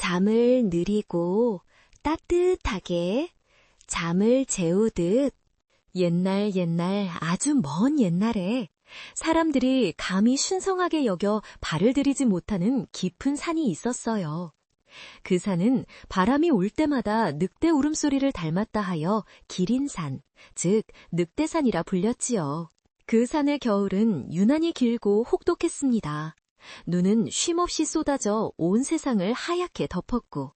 잠을 느리고 따뜻하게 잠을 재우듯 옛날 아주 먼 옛날에 사람들이 감히 신성하게 여겨 발을 들이지 못하는 깊은 산이 있었어요. 그 산은 바람이 올 때마다 늑대 울음소리를 닮았다 하여 기린산, 즉 늑대산이라 불렸지요. 그 산의 겨울은 유난히 길고 혹독했습니다. 눈은 쉼없이 쏟아져 온 세상을 하얗게 덮었고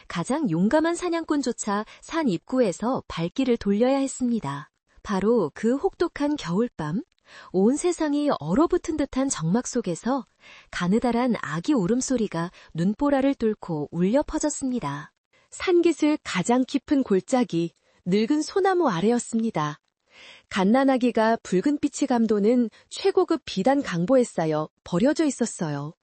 가장 용감한 사냥꾼조차 산 입구에서 발길을 돌려야 했습니다. 바로 그 혹독한 겨울밤, 온 세상이 얼어붙은 듯한 적막 속에서 가느다란 아기 울음소리가 눈보라를 뚫고 울려 퍼졌습니다. 산깃을 가장 깊은 골짜기, 늙은 소나무 아래였습니다. 갓난아기가 붉은 빛이 감도는 최고급 비단 강보에 쌓여 버려져 있었어요.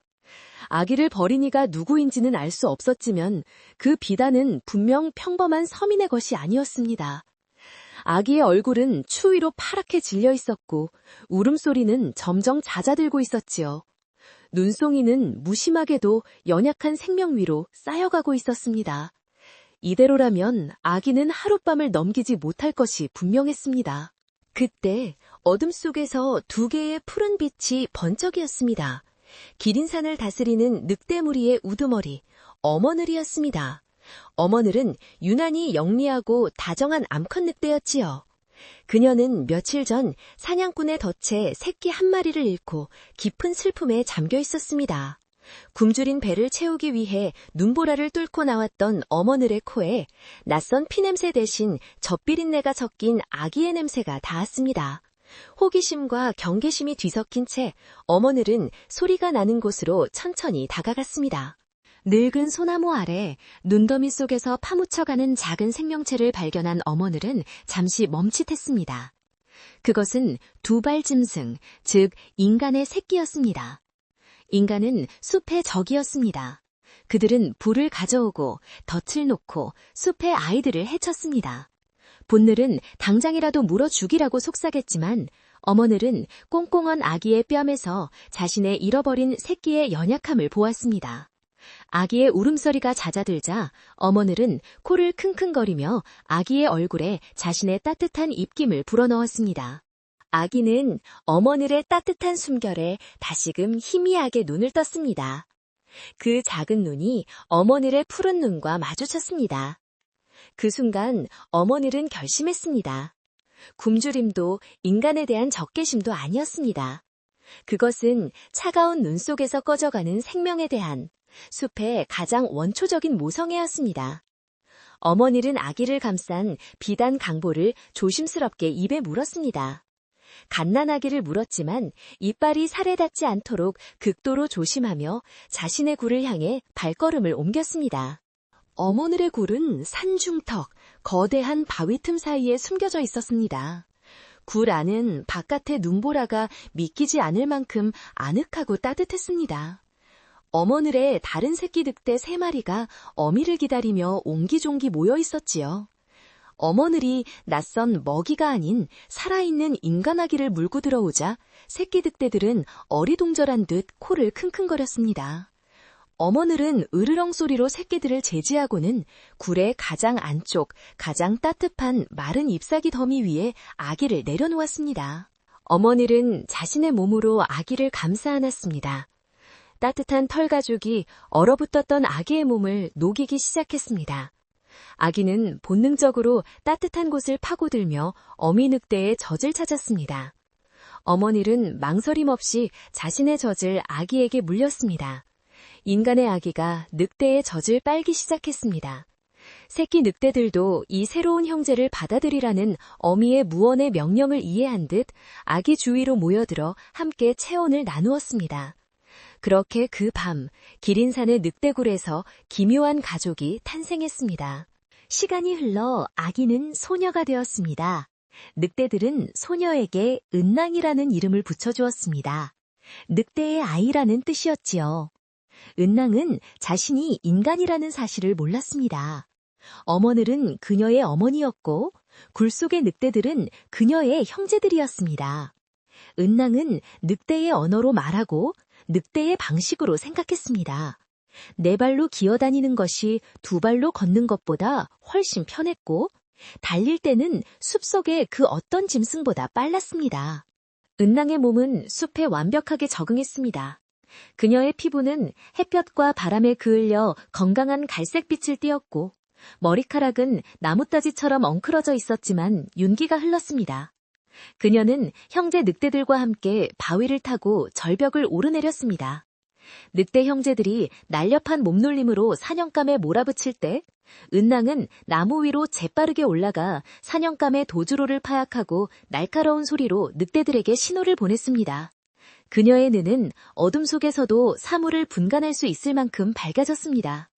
아기를 버린 이가 누구인지는 알 수 없었지만 그 비단은 분명 평범한 서민의 것이 아니었습니다. 아기의 얼굴은 추위로 파랗게 질려 있었고 울음소리는 점점 잦아들고 있었지요. 눈송이는 무심하게도 연약한 생명 위로 쌓여가고 있었습니다. 이대로라면 아기는 하룻밤을 넘기지 못할 것이 분명했습니다. 그때 어둠 속에서 두 개의 푸른 빛이 번쩍이었습니다. 기린산을 다스리는 늑대 무리의 우두머리, 어머늘이었습니다. 어머늘은 유난히 영리하고 다정한 암컷 늑대였지요. 그녀는 며칠 전 사냥꾼의 덫에 새끼 한 마리를 잃고 깊은 슬픔에 잠겨 있었습니다. 굶주린 배를 채우기 위해 눈보라를 뚫고 나왔던 어머늘의 코에 낯선 피냄새 대신 젖비린내가 섞인 아기의 냄새가 닿았습니다. 호기심과 경계심이 뒤섞인 채 어머늘은 소리가 나는 곳으로 천천히 다가갔습니다. 늙은 소나무 아래 눈더미 속에서 파묻혀가는 작은 생명체를 발견한 어머늘은 잠시 멈칫했습니다. 그것은 두발짐승, 즉 인간의 새끼였습니다. 인간은 숲의 적이었습니다. 그들은 불을 가져오고 덫을 놓고 숲의 아이들을 해쳤습니다. 본늘은 당장이라도 물어 죽이라고 속삭였지만 어머늘은 꽁꽁한 아기의 뺨에서 자신의 잃어버린 새끼의 연약함을 보았습니다. 아기의 울음소리가 잦아들자 어머늘은 코를 킁킁거리며 아기의 얼굴에 자신의 따뜻한 입김을 불어넣었습니다. 아기는 어머늘의 따뜻한 숨결에 다시금 희미하게 눈을 떴습니다. 그 작은 눈이 어머늘의 푸른 눈과 마주쳤습니다. 그 순간 어머늘은 결심했습니다. 굶주림도 인간에 대한 적개심도 아니었습니다. 그것은 차가운 눈 속에서 꺼져가는 생명에 대한 숲의 가장 원초적인 모성애였습니다. 어머늘은 아기를 감싼 비단 강보를 조심스럽게 입에 물었습니다. 갓난아기를 물었지만 이빨이 살에 닿지 않도록 극도로 조심하며 자신의 굴을 향해 발걸음을 옮겼습니다. 어머늘의 굴은 산중턱, 거대한 바위 틈 사이에 숨겨져 있었습니다. 굴 안은 바깥의 눈보라가 믿기지 않을 만큼 아늑하고 따뜻했습니다. 어머늘의 다른 새끼 늑대 3마리가 어미를 기다리며 옹기종기 모여 있었지요. 어머늘이 낯선 먹이가 아닌 살아있는 인간아기를 물고 들어오자 새끼 늑대들은 어리동절한 듯 코를 킁킁거렸습니다. 어머늘은 으르렁 소리로 새끼들을 제지하고는 굴의 가장 안쪽, 가장 따뜻한 마른 잎사귀 더미 위에 아기를 내려놓았습니다. 어머늘은 자신의 몸으로 아기를 감싸 안았습니다. 따뜻한 털 가죽이 얼어붙었던 아기의 몸을 녹이기 시작했습니다. 아기는 본능적으로 따뜻한 곳을 파고들며 어미 늑대의 젖을 찾았습니다. 어머니는 망설임 없이 자신의 젖을 아기에게 물렸습니다. 인간의 아기가 늑대의 젖을 빨기 시작했습니다. 새끼 늑대들도 이 새로운 형제를 받아들이라는 어미의 무언의 명령을 이해한 듯 아기 주위로 모여들어 함께 체온을 나누었습니다. 그렇게 그 밤 기린산의 늑대굴에서 기묘한 가족이 탄생했습니다. 시간이 흘러 아기는 소녀가 되었습니다. 늑대들은 소녀에게 은낭이라는 이름을 붙여주었습니다. 늑대의 아이라는 뜻이었지요. 은낭은 자신이 인간이라는 사실을 몰랐습니다. 어머늘은 그녀의 어머니였고 굴 속의 늑대들은 그녀의 형제들이었습니다. 은낭은 늑대의 언어로 말하고 늑대의 방식으로 생각했습니다. 네 발로 기어다니는 것이 두 발로 걷는 것보다 훨씬 편했고, 달릴 때는 숲속의 그 어떤 짐승보다 빨랐습니다. 은낭의 몸은 숲에 완벽하게 적응했습니다. 그녀의 피부는 햇볕과 바람에 그을려 건강한 갈색빛을 띠었고, 머리카락은 나뭇가지처럼 엉클어져 있었지만 윤기가 흘렀습니다. 그녀는 형제 늑대들과 함께 바위를 타고 절벽을 오르내렸습니다. 늑대 형제들이 날렵한 몸놀림으로 사냥감에 몰아붙일 때, 은낭은 나무 위로 재빠르게 올라가 사냥감의 도주로를 파악하고 날카로운 소리로 늑대들에게 신호를 보냈습니다. 그녀의 눈은 어둠 속에서도 사물을 분간할 수 있을 만큼 밝아졌습니다.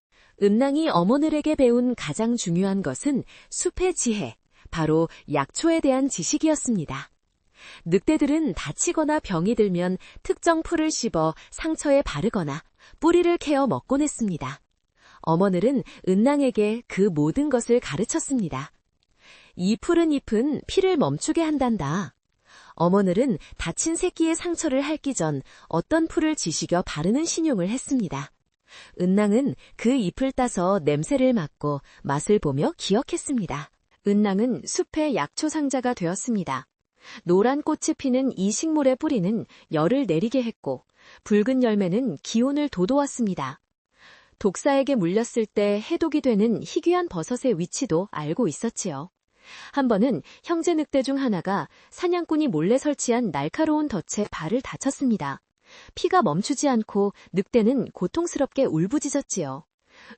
은낭이 어머니에게 배운 가장 중요한 것은 숲의 지혜, 바로 약초에 대한 지식이었습니다. 늑대들은 다치거나 병이 들면 특정 풀을 씹어 상처에 바르거나 뿌리를 캐어 먹곤 했습니다. 어머니는 은낭에게 그 모든 것을 가르쳤습니다. 이 푸른 잎은 피를 멈추게 한단다. 어머니는 다친 새끼의 상처를 핥기 전 어떤 풀을 지식여 바르는 신용을 했습니다. 은낭은 그 잎을 따서 냄새를 맡고 맛을 보며 기억했습니다. 은낭은 숲의 약초 상자가 되었습니다. 노란 꽃이 피는 이 식물의 뿌리는 열을 내리게 했고, 붉은 열매는 기온을 돋워왔습니다. 독사에게 물렸을 때 해독이 되는 희귀한 버섯의 위치도 알고 있었지요. 한 번은 형제 늑대 중 하나가 사냥꾼이 몰래 설치한 날카로운 덫에 발을 다쳤습니다. 피가 멈추지 않고 늑대는 고통스럽게 울부짖었지요.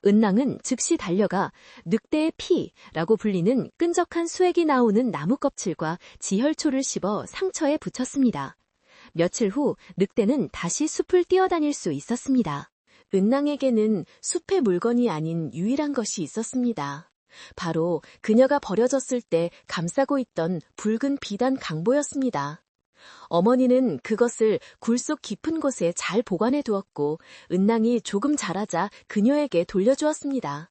은낭은 즉시 달려가 늑대의 피라고 불리는 끈적한 수액이 나오는 나무 껍질과 지혈초를 씹어 상처에 붙였습니다. 며칠 후 늑대는 다시 숲을 뛰어다닐 수 있었습니다. 은낭에게는 숲의 물건이 아닌 유일한 것이 있었습니다. 바로 그녀가 버려졌을 때 감싸고 있던 붉은 비단 강보였습니다. 어머니는 그것을 굴속 깊은 곳에 잘 보관해 두었고, 은낭이 조금 자라자 그녀에게 돌려주었습니다.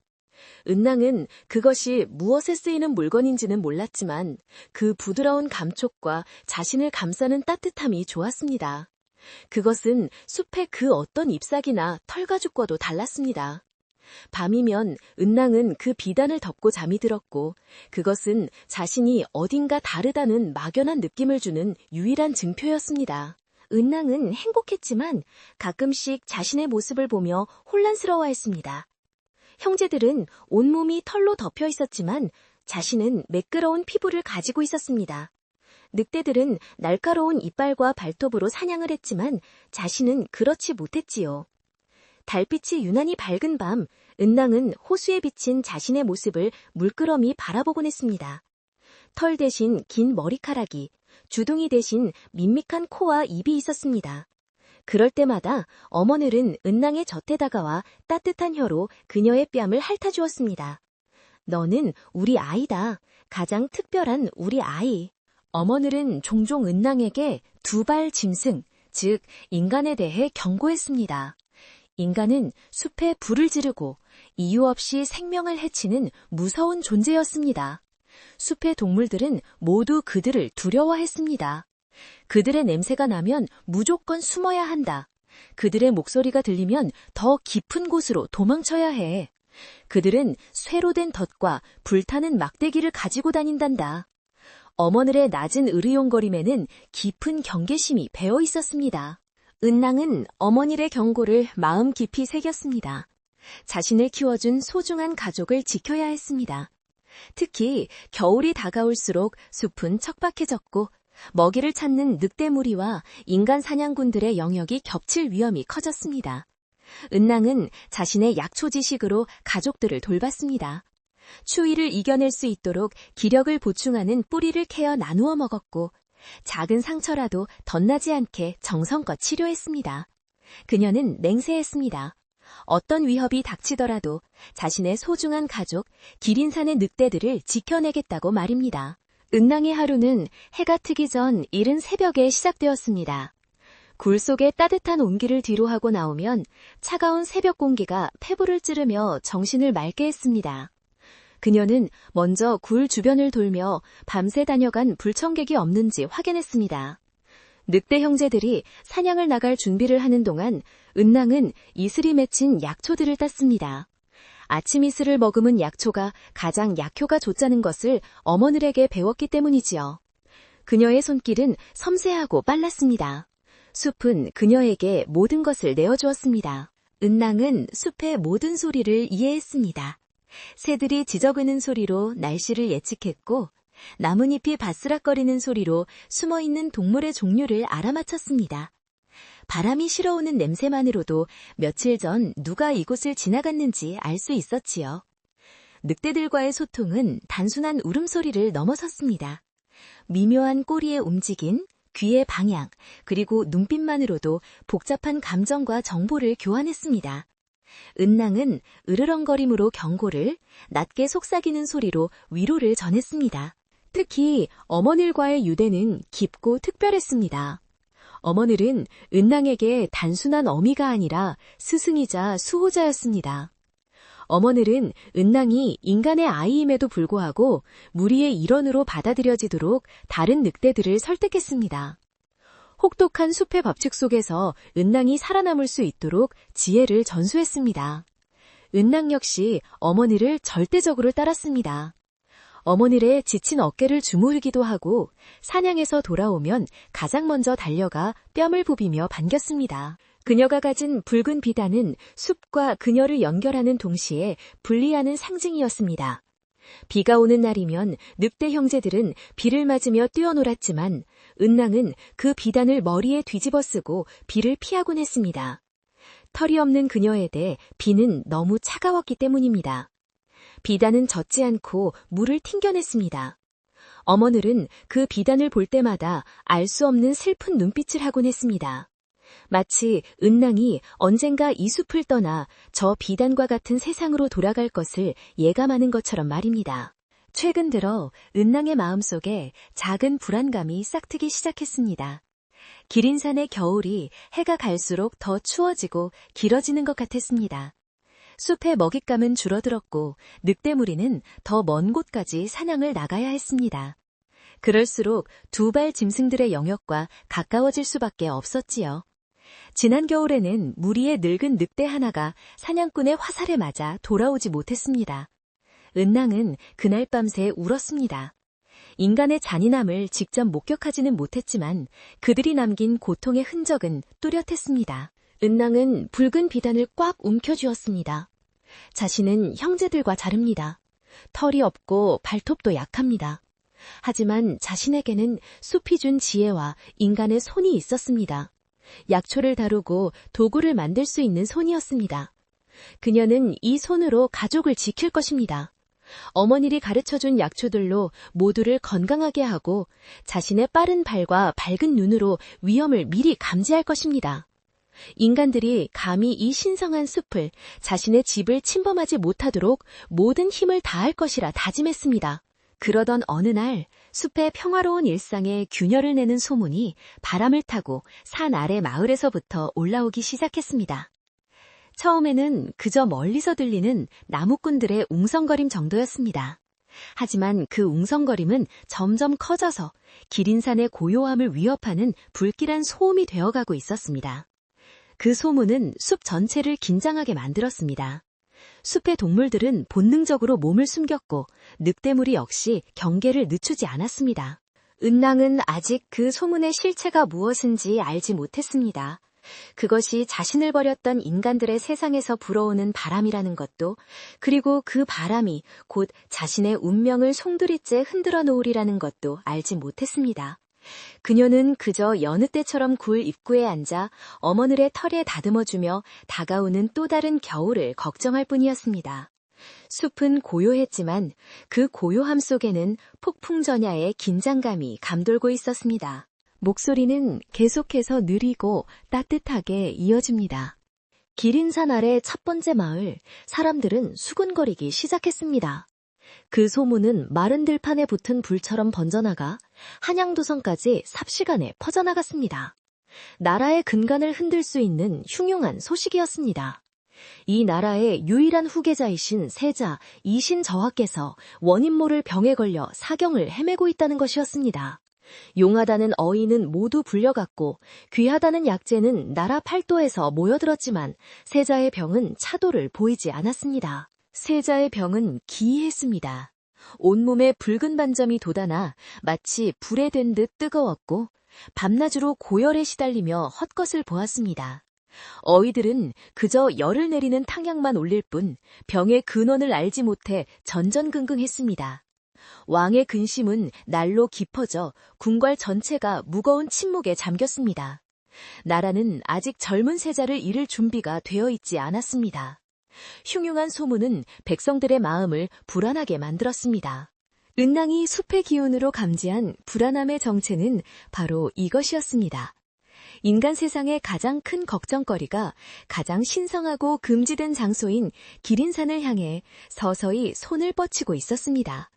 은낭은 그것이 무엇에 쓰이는 물건인지는 몰랐지만 그 부드러운 감촉과 자신을 감싸는 따뜻함이 좋았습니다. 그것은 숲의 그 어떤 잎사귀나 털가죽과도 달랐습니다. 밤이면 은낭은 그 비단을 덮고 잠이 들었고, 그것은 자신이 어딘가 다르다는 막연한 느낌을 주는 유일한 증표였습니다. 은낭은 행복했지만 가끔씩 자신의 모습을 보며 혼란스러워했습니다. 형제들은 온몸이 털로 덮여 있었지만 자신은 매끄러운 피부를 가지고 있었습니다. 늑대들은 날카로운 이빨과 발톱으로 사냥을 했지만 자신은 그렇지 못했지요. 달빛이 유난히 밝은 밤, 은낭은 호수에 비친 자신의 모습을 물끄러미 바라보곤 했습니다. 털 대신 긴 머리카락이, 주둥이 대신 밋밋한 코와 입이 있었습니다. 그럴 때마다 어머니는 은낭의 젖에 다가와 따뜻한 혀로 그녀의 뺨을 핥아주었습니다. 너는 우리 아이다. 가장 특별한 우리 아이. 어머니는 종종 은낭에게 두발 짐승, 즉 인간에 대해 경고했습니다. 인간은 숲에 불을 지르고 이유 없이 생명을 해치는 무서운 존재였습니다. 숲의 동물들은 모두 그들을 두려워했습니다. 그들의 냄새가 나면 무조건 숨어야 한다. 그들의 목소리가 들리면 더 깊은 곳으로 도망쳐야 해. 그들은 쇠로 된 덫과 불타는 막대기를 가지고 다닌단다. 어머니의 낮은 으르용거림에는 깊은 경계심이 배어 있었습니다. 은낭은 어머니의 경고를 마음 깊이 새겼습니다. 자신을 키워준 소중한 가족을 지켜야 했습니다. 특히 겨울이 다가올수록 숲은 척박해졌고 먹이를 찾는 늑대 무리와 인간 사냥꾼들의 영역이 겹칠 위험이 커졌습니다. 은낭은 자신의 약초 지식으로 가족들을 돌봤습니다. 추위를 이겨낼 수 있도록 기력을 보충하는 뿌리를 캐어 나누어 먹었고, 작은 상처라도 덧나지 않게 정성껏 치료했습니다. 그녀는 맹세했습니다. 어떤 위협이 닥치더라도 자신의 소중한 가족, 기린산의 늑대들을 지켜내겠다고 말입니다. 은낭의 하루는 해가 트기 전 이른 새벽에 시작되었습니다. 굴 속에 따뜻한 온기를 뒤로하고 나오면 차가운 새벽 공기가 폐부를 찌르며 정신을 맑게 했습니다. 그녀는 먼저 굴 주변을 돌며 밤새 다녀간 불청객이 없는지 확인했습니다. 늑대 형제들이 사냥을 나갈 준비를 하는 동안 은낭은 이슬이 맺힌 약초들을 땄습니다. 아침 이슬을 머금은 약초가 가장 약효가 좋다는 것을 어머니에게 배웠기 때문이지요. 그녀의 손길은 섬세하고 빨랐습니다. 숲은 그녀에게 모든 것을 내어주었습니다. 은낭은 숲의 모든 소리를 이해했습니다. 새들이 지저귀는 소리로 날씨를 예측했고 나뭇잎이 바스락거리는 소리로 숨어있는 동물의 종류를 알아맞혔습니다. 바람이 실어오는 냄새만으로도 며칠 전 누가 이곳을 지나갔는지 알 수 있었지요. 늑대들과의 소통은 단순한 울음소리를 넘어섰습니다. 미묘한 꼬리의 움직임, 귀의 방향, 그리고 눈빛만으로도 복잡한 감정과 정보를 교환했습니다. 은낭은 으르렁거림으로 경고를, 낮게 속삭이는 소리로 위로를 전했습니다. 특히 어머니과의 유대는 깊고 특별했습니다. 어머니는 은낭에게 단순한 어미가 아니라 스승이자 수호자였습니다. 어머니는 은낭이 인간의 아이임에도 불구하고 무리의 일원으로 받아들여지도록 다른 늑대들을 설득했습니다. 혹독한 숲의 법칙 속에서 은낭이 살아남을 수 있도록 지혜를 전수했습니다. 은낭 역시 어머니를 절대적으로 따랐습니다. 어머니의 지친 어깨를 주무르기도 하고 사냥에서 돌아오면 가장 먼저 달려가 뺨을 부비며 반겼습니다. 그녀가 가진 붉은 비단은 숲과 그녀를 연결하는 동시에 분리하는 상징이었습니다. 비가 오는 날이면 늑대 형제들은 비를 맞으며 뛰어놀았지만 은낭은 그 비단을 머리에 뒤집어 쓰고 비를 피하곤 했습니다. 털이 없는 그녀에 대해 비는 너무 차가웠기 때문입니다. 비단은 젖지 않고 물을 튕겨냈습니다. 어머니는 그 비단을 볼 때마다 알 수 없는 슬픈 눈빛을 하곤 했습니다. 마치 은낭이 언젠가 이 숲을 떠나 저 비단과 같은 세상으로 돌아갈 것을 예감하는 것처럼 말입니다. 최근 들어 은낭의 마음속에 작은 불안감이 싹트기 시작했습니다. 기린산의 겨울이 해가 갈수록 더 추워지고 길어지는 것 같았습니다. 숲의 먹잇감은 줄어들었고 늑대무리는 더 먼 곳까지 사냥을 나가야 했습니다. 그럴수록 두발 짐승들의 영역과 가까워질 수밖에 없었지요. 지난 겨울에는 무리의 늙은 늑대 하나가 사냥꾼의 화살에 맞아 돌아오지 못했습니다. 은낭은 그날 밤새 울었습니다. 인간의 잔인함을 직접 목격하지는 못했지만 그들이 남긴 고통의 흔적은 뚜렷했습니다. 은낭은 붉은 비단을 꽉 움켜쥐었습니다. 자신은 형제들과 다릅니다. 털이 없고 발톱도 약합니다. 하지만 자신에게는 숲이 준 지혜와 인간의 손이 있었습니다. 약초를 다루고 도구를 만들 수 있는 손이었습니다. 그녀는 이 손으로 가족을 지킬 것입니다. 어머니를 가르쳐준 약초들로 모두를 건강하게 하고 자신의 빠른 발과 밝은 눈으로 위험을 미리 감지할 것입니다. 인간들이 감히 이 신성한 숲을 자신의 집을 침범하지 못하도록 모든 힘을 다할 것이라 다짐했습니다. 그러던 어느 날 숲의 평화로운 일상에 균열을 내는 소문이 바람을 타고 산 아래 마을에서부터 올라오기 시작했습니다. 처음에는 그저 멀리서 들리는 나무꾼들의 웅성거림 정도였습니다. 하지만 그 웅성거림은 점점 커져서 기린산의 고요함을 위협하는 불길한 소음이 되어가고 있었습니다. 그 소문은 숲 전체를 긴장하게 만들었습니다. 숲의 동물들은 본능적으로 몸을 숨겼고 늑대무리 역시 경계를 늦추지 않았습니다. 은낭은 아직 그 소문의 실체가 무엇인지 알지 못했습니다. 그것이 자신을 버렸던 인간들의 세상에서 불어오는 바람이라는 것도, 그리고 그 바람이 곧 자신의 운명을 송두리째 흔들어 놓으리라는 것도 알지 못했습니다. 그녀는 그저 여느 때처럼 굴 입구에 앉아 어머니의 털에 다듬어주며 다가오는 또 다른 겨울을 걱정할 뿐이었습니다. 숲은 고요했지만 그 고요함 속에는 폭풍전야의 긴장감이 감돌고 있었습니다. 목소리는 계속해서 느리고 따뜻하게 이어집니다. 기린산 아래 첫 번째 마을, 사람들은 수군거리기 시작했습니다. 그 소문은 마른 들판에 붙은 불처럼 번져나가 한양도성까지 삽시간에 퍼져나갔습니다. 나라의 근간을 흔들 수 있는 흉흉한 소식이었습니다. 이 나라의 유일한 후계자이신 세자 이신저하께서 원인 모를 병에 걸려 사경을 헤매고 있다는 것이었습니다. 용하다는 어인은 모두 불려갔고 귀하다는 약재는 나라 팔도에서 모여들었지만 세자의 병은 차도를 보이지 않았습니다. 세자의 병은 기이했습니다. 온몸에 붉은 반점이 돋아나 마치 불에 댄 듯 뜨거웠고 밤낮으로 고열에 시달리며 헛것을 보았습니다. 어이들은 그저 열을 내리는 탕약만 올릴 뿐 병의 근원을 알지 못해 전전긍긍했습니다. 왕의 근심은 날로 깊어져 궁궐 전체가 무거운 침묵에 잠겼습니다. 나라는 아직 젊은 세자를 잃을 준비가 되어 있지 않았습니다. 흉흉한 소문은 백성들의 마음을 불안하게 만들었습니다. 은낭이 숲의 기운으로 감지한 불안함의 정체는 바로 이것이었습니다. 인간 세상의 가장 큰 걱정거리가 가장 신성하고 금지된 장소인 기린산을 향해 서서히 손을 뻗치고 있었습니다.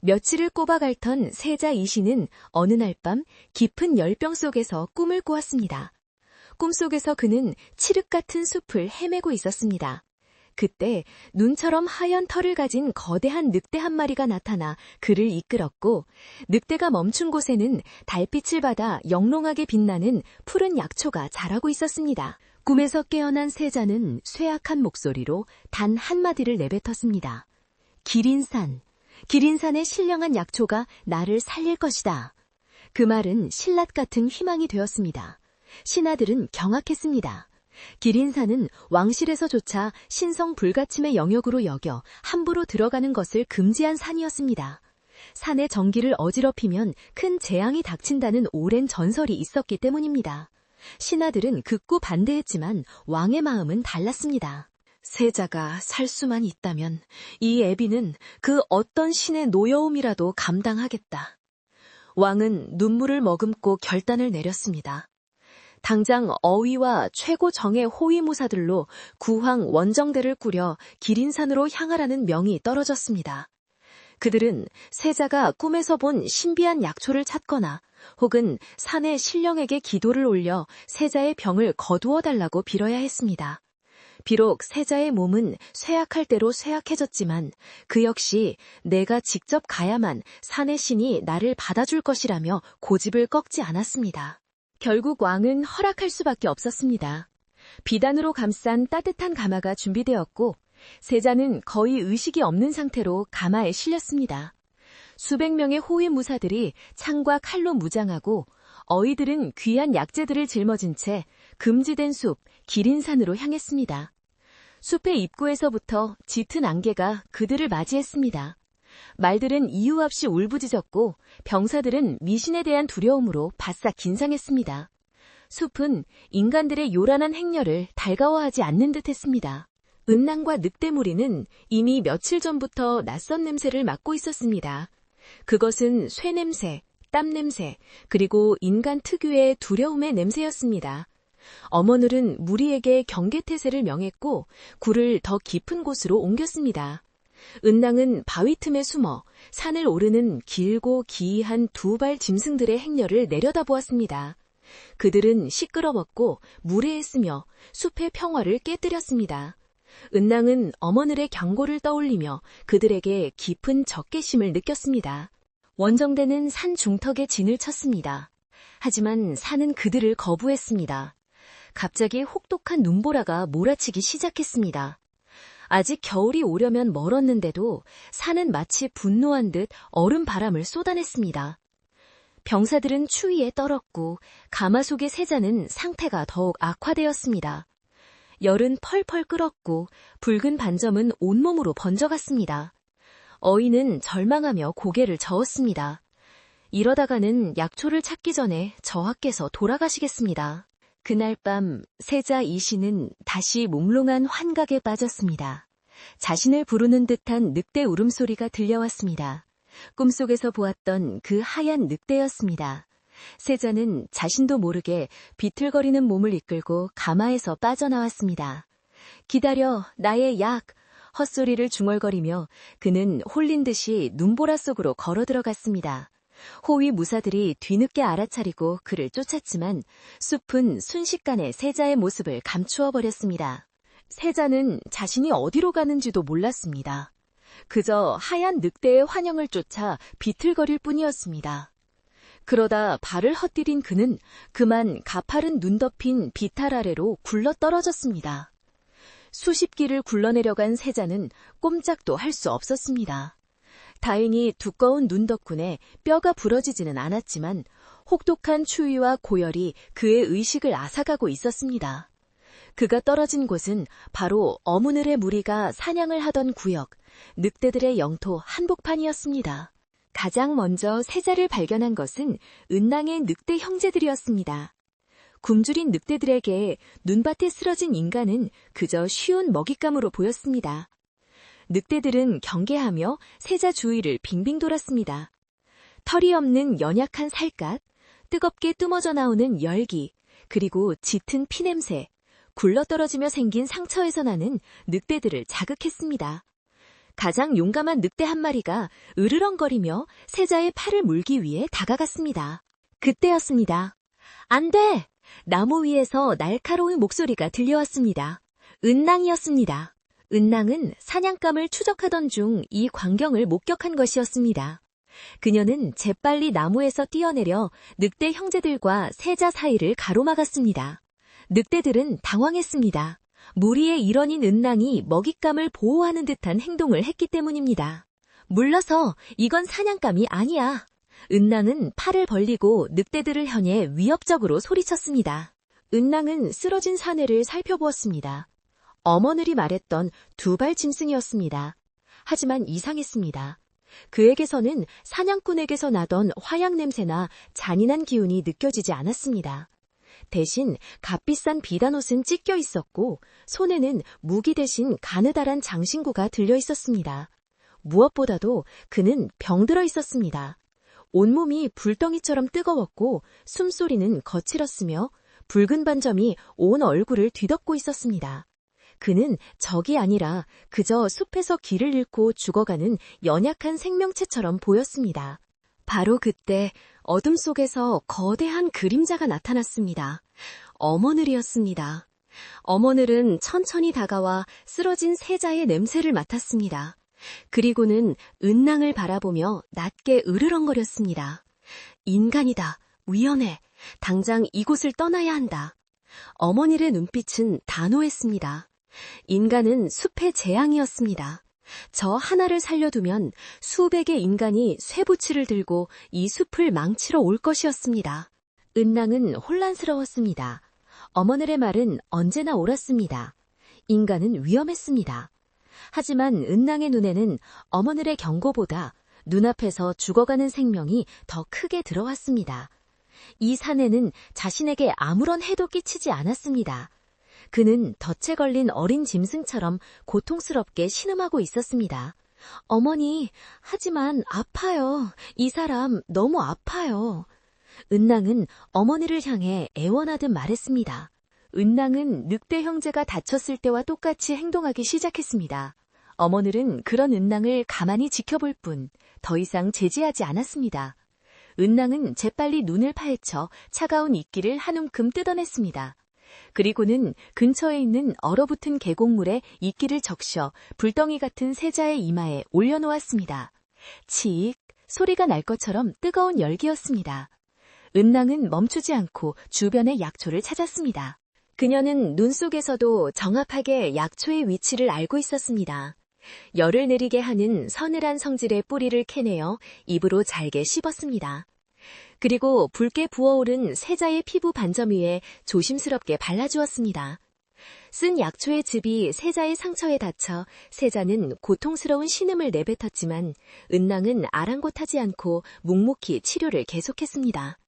며칠을 꼬박 앓던 세자 이신은 어느 날 밤 깊은 열병 속에서 꿈을 꾸었습니다. 꿈속에서 그는 칠흑 같은 숲을 헤매고 있었습니다. 그때 눈처럼 하얀 털을 가진 거대한 늑대 한 마리가 나타나 그를 이끌었고 늑대가 멈춘 곳에는 달빛을 받아 영롱하게 빛나는 푸른 약초가 자라고 있었습니다. 꿈에서 깨어난 세자는 쇠약한 목소리로 단 한마디를 내뱉었습니다. 기린산, 기린산의 신령한 약초가 나를 살릴 것이다. 그 말은 신라 같은 희망이 되었습니다. 신하들은 경악했습니다. 기린산은 왕실에서조차 신성 불가침의 영역으로 여겨 함부로 들어가는 것을 금지한 산이었습니다. 산의 정기를 어지럽히면 큰 재앙이 닥친다는 오랜 전설이 있었기 때문입니다. 신하들은 극구 반대했지만 왕의 마음은 달랐습니다. 세자가 살 수만 있다면 이 애비는 그 어떤 신의 노여움이라도 감당하겠다. 왕은 눈물을 머금고 결단을 내렸습니다. 당장 어위와 최고 정예 호위무사들로 구황 원정대를 꾸려 기린산으로 향하라는 명이 떨어졌습니다. 그들은 세자가 꿈에서 본 신비한 약초를 찾거나 혹은 산의 신령에게 기도를 올려 세자의 병을 거두어 달라고 빌어야 했습니다. 비록 세자의 몸은 쇠약할 대로 쇠약해졌지만 그 역시 내가 직접 가야만 산의 신이 나를 받아줄 것이라며 고집을 꺾지 않았습니다. 결국 왕은 허락할 수밖에 없었습니다. 비단으로 감싼 따뜻한 가마가 준비되었고 세자는 거의 의식이 없는 상태로 가마에 실렸습니다. 수백 명의 호위무사들이 창과 칼로 무장하고 어이들은 귀한 약재들을 짊어진 채 금지된 숲 기린산으로 향했습니다. 숲의 입구에서부터 짙은 안개가 그들을 맞이했습니다. 말들은 이유 없이 울부짖었고 병사들은 미신에 대한 두려움으로 바싹 긴장했습니다. 숲은 인간들의 요란한 행렬을 달가워하지 않는 듯했습니다. 은낭과 늑대무리는 이미 며칠 전부터 낯선 냄새를 맡고 있었습니다. 그것은 쇠냄새, 땀냄새, 그리고 인간 특유의 두려움의 냄새였습니다. 어머늘은 무리에게 경계태세를 명했고 굴을 더 깊은 곳으로 옮겼습니다. 은낭은 바위 틈에 숨어 산을 오르는 길고 기이한 두 발 짐승들의 행렬을 내려다보았습니다. 그들은 시끄러웠고 무례했으며 숲의 평화를 깨뜨렸습니다. 은낭은 어머늘의 경고를 떠올리며 그들에게 깊은 적개심을 느꼈습니다. 원정대는 산 중턱에 진을 쳤습니다. 하지만 산은 그들을 거부했습니다. 갑자기 혹독한 눈보라가 몰아치기 시작했습니다. 아직 겨울이 오려면 멀었는데도 산은 마치 분노한 듯 얼음 바람을 쏟아냈습니다. 병사들은 추위에 떨었고 가마속의 세자는 상태가 더욱 악화되었습니다. 열은 펄펄 끓었고 붉은 반점은 온몸으로 번져갔습니다. 어이는 절망하며 고개를 저었습니다. 이러다가는 약초를 찾기 전에 저하께서 돌아가시겠습니다. 그날 밤 세자 이신은 다시 몽롱한 환각에 빠졌습니다. 자신을 부르는 듯한 늑대 울음소리가 들려왔습니다. 꿈속에서 보았던 그 하얀 늑대였습니다. 세자는 자신도 모르게 비틀거리는 몸을 이끌고 가마에서 빠져나왔습니다. 기다려, 나의 약! 헛소리를 중얼거리며 그는 홀린 듯이 눈보라 속으로 걸어 들어갔습니다. 호위 무사들이 뒤늦게 알아차리고 그를 쫓았지만 숲은 순식간에 세자의 모습을 감추어 버렸습니다. 세자는 자신이 어디로 가는지도 몰랐습니다. 그저 하얀 늑대의 환영을 쫓아 비틀거릴 뿐이었습니다. 그러다 발을 헛디딘 그는 그만 가파른 눈 덮인 비탈 아래로 굴러 떨어졌습니다. 수십 길을 굴러내려간 세자는 꼼짝도 할 수 없었습니다. 다행히 두꺼운 눈 덕분에 뼈가 부러지지는 않았지만 혹독한 추위와 고열이 그의 의식을 앗아가고 있었습니다. 그가 떨어진 곳은 바로 어문을의 무리가 사냥을 하던 구역, 늑대들의 영토 한복판이었습니다. 가장 먼저 세자를 발견한 것은 은낭의 늑대 형제들이었습니다. 굶주린 늑대들에게 눈밭에 쓰러진 인간은 그저 쉬운 먹잇감으로 보였습니다. 늑대들은 경계하며 세자 주위를 빙빙 돌았습니다. 털이 없는 연약한 살갗, 뜨겁게 뿜어져 나오는 열기, 그리고 짙은 피냄새, 굴러떨어지며 생긴 상처에서 나는 늑대들을 자극했습니다. 가장 용감한 늑대 한 마리가 으르렁거리며 세자의 팔을 물기 위해 다가갔습니다. 그때였습니다. 안 돼! 나무 위에서 날카로운 목소리가 들려왔습니다. 은낭이었습니다. 은낭은 사냥감을 추적하던 중 이 광경을 목격한 것이었습니다. 그녀는 재빨리 나무에서 뛰어내려 늑대 형제들과 세자 사이를 가로막았습니다. 늑대들은 당황했습니다. 무리의 일원인 은낭이 먹잇감을 보호하는 듯한 행동을 했기 때문입니다. 물러서, 이건 사냥감이 아니야. 은낭은 팔을 벌리고 늑대들을 향해 위협적으로 소리쳤습니다. 은낭은 쓰러진 사내를 살펴보았습니다. 어머늘이 말했던 두발 짐승이었습니다. 하지만 이상했습니다. 그에게서는 사냥꾼에게서 나던 화약 냄새나 잔인한 기운이 느껴지지 않았습니다. 대신 값비싼 비단옷은 찢겨 있었고 손에는 무기 대신 가느다란 장신구가 들려 있었습니다. 무엇보다도 그는 병들어 있었습니다. 온몸이 불덩이처럼 뜨거웠고 숨소리는 거칠었으며 붉은 반점이 온 얼굴을 뒤덮고 있었습니다. 그는 적이 아니라 그저 숲에서 길을 잃고 죽어가는 연약한 생명체처럼 보였습니다. 바로 그때 어둠 속에서 거대한 그림자가 나타났습니다. 어머늘이었습니다. 어머늘은 천천히 다가와 쓰러진 세자의 냄새를 맡았습니다. 그리고는 은낭을 바라보며 낮게 으르렁거렸습니다. 인간이다. 위험해. 당장 이곳을 떠나야 한다. 어머니의 눈빛은 단호했습니다. 인간은 숲의 재앙이었습니다. 저 하나를 살려두면 수백의 인간이 쇠붙이를 들고 이 숲을 망치러 올 것이었습니다. 은낭은 혼란스러웠습니다. 어머늘의 말은 언제나 옳았습니다. 인간은 위험했습니다. 하지만 은낭의 눈에는 어머늘의 경고보다 눈앞에서 죽어가는 생명이 더 크게 들어왔습니다. 이 사내는 자신에게 아무런 해도 끼치지 않았습니다. 그는 덫에 걸린 어린 짐승처럼 고통스럽게 신음하고 있었습니다. 어머니, 하지만 아파요. 이 사람 너무 아파요. 은낭은 어머니를 향해 애원하듯 말했습니다. 은낭은 늑대 형제가 다쳤을 때와 똑같이 행동하기 시작했습니다. 어머니는 그런 은낭을 가만히 지켜볼 뿐 더 이상 제지하지 않았습니다. 은낭은 재빨리 눈을 파헤쳐 차가운 이끼를 한 움큼 뜯어냈습니다. 그리고는 근처에 있는 얼어붙은 계곡물에 이끼를 적셔 불덩이 같은 세자의 이마에 올려놓았습니다. 치익 소리가 날 것처럼 뜨거운 열기였습니다. 은낭은 멈추지 않고 주변의 약초를 찾았습니다. 그녀는 눈 속에서도 정확하게 약초의 위치를 알고 있었습니다. 열을 내리게 하는 서늘한 성질의 뿌리를 캐내어 입으로 잘게 씹었습니다. 그리고 붉게 부어오른 세자의 피부 반점 위에 조심스럽게 발라주었습니다. 쓴 약초의 즙이 세자의 상처에 닿쳐 세자는 고통스러운 신음을 내뱉었지만 은낭은 아랑곳하지 않고 묵묵히 치료를 계속했습니다.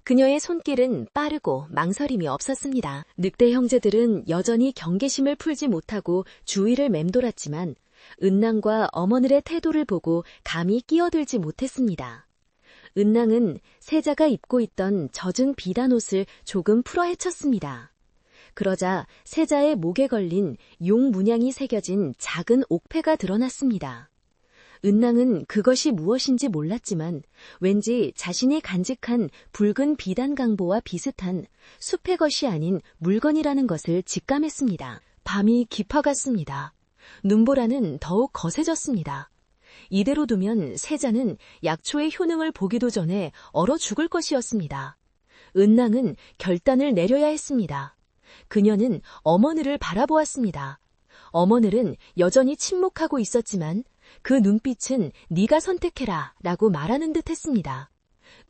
그녀의 손길은 빠르고 망설임이 없었습니다. 늑대 형제들은 여전히 경계심을 풀지 못하고 주위를 맴돌았지만 은낭과 어머늘의 태도를 보고 감히 끼어들지 못했습니다. 은낭은 세자가 입고 있던 젖은 비단옷을 조금 풀어 헤쳤습니다. 그러자 세자의 목에 걸린 용 문양이 새겨진 작은 옥패가 드러났습니다. 은낭은 그것이 무엇인지 몰랐지만 왠지 자신이 간직한 붉은 비단 강보와 비슷한 숲의 것이 아닌 물건이라는 것을 직감했습니다. 밤이 깊어갔습니다. 눈보라는 더욱 거세졌습니다. 이대로 두면 세자는 약초의 효능을 보기도 전에 얼어 죽을 것이었습니다. 은낭은 결단을 내려야 했습니다. 그녀는 어머니를 바라보았습니다. 어머니는 여전히 침묵하고 있었지만 그 눈빛은 네가 선택해라 라고 말하는 듯 했습니다.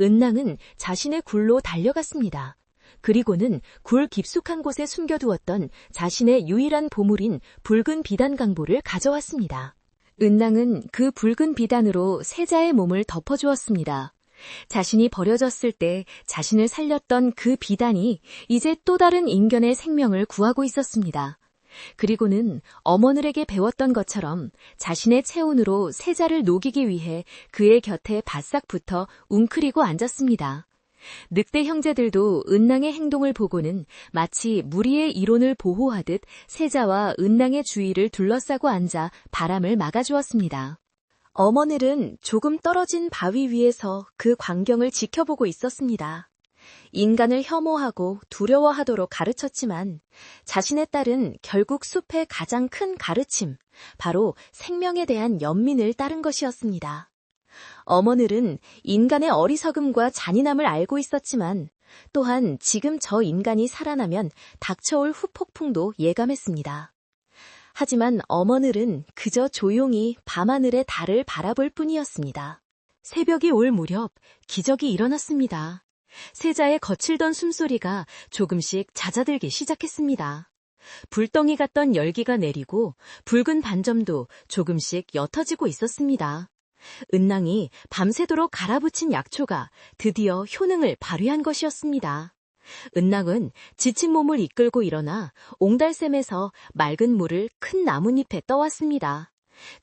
은낭은 자신의 굴로 달려갔습니다. 그리고는 굴 깊숙한 곳에 숨겨두었던 자신의 유일한 보물인 붉은 비단 강보를 가져왔습니다. 은낭은 그 붉은 비단으로 세자의 몸을 덮어주었습니다. 자신이 버려졌을 때 자신을 살렸던 그 비단이 이제 또 다른 인견의 생명을 구하고 있었습니다. 그리고는 어머니에게 배웠던 것처럼 자신의 체온으로 세자를 녹이기 위해 그의 곁에 바싹 붙어 웅크리고 앉았습니다. 늑대 형제들도 은낭의 행동을 보고는 마치 무리의 이론을 보호하듯 세자와 은낭의 주위를 둘러싸고 앉아 바람을 막아주었습니다. 어머니는 조금 떨어진 바위 위에서 그 광경을 지켜보고 있었습니다. 인간을 혐오하고 두려워하도록 가르쳤지만 자신의 딸은 결국 숲의 가장 큰 가르침, 바로 생명에 대한 연민을 따른 것이었습니다. 어머니는 인간의 어리석음과 잔인함을 알고 있었지만 또한 지금 저 인간이 살아나면 닥쳐올 후폭풍도 예감했습니다. 하지만 어머니는 그저 조용히 밤하늘의 달을 바라볼 뿐이었습니다. 새벽이 올 무렵 기적이 일어났습니다. 세자의 거칠던 숨소리가 조금씩 잦아들기 시작했습니다. 불덩이 같던 열기가 내리고 붉은 반점도 조금씩 옅어지고 있었습니다. 은낭이 밤새도록 갈아붙인 약초가 드디어 효능을 발휘한 것이었습니다. 은낭은 지친 몸을 이끌고 일어나 옹달샘에서 맑은 물을 큰 나뭇잎에 떠왔습니다.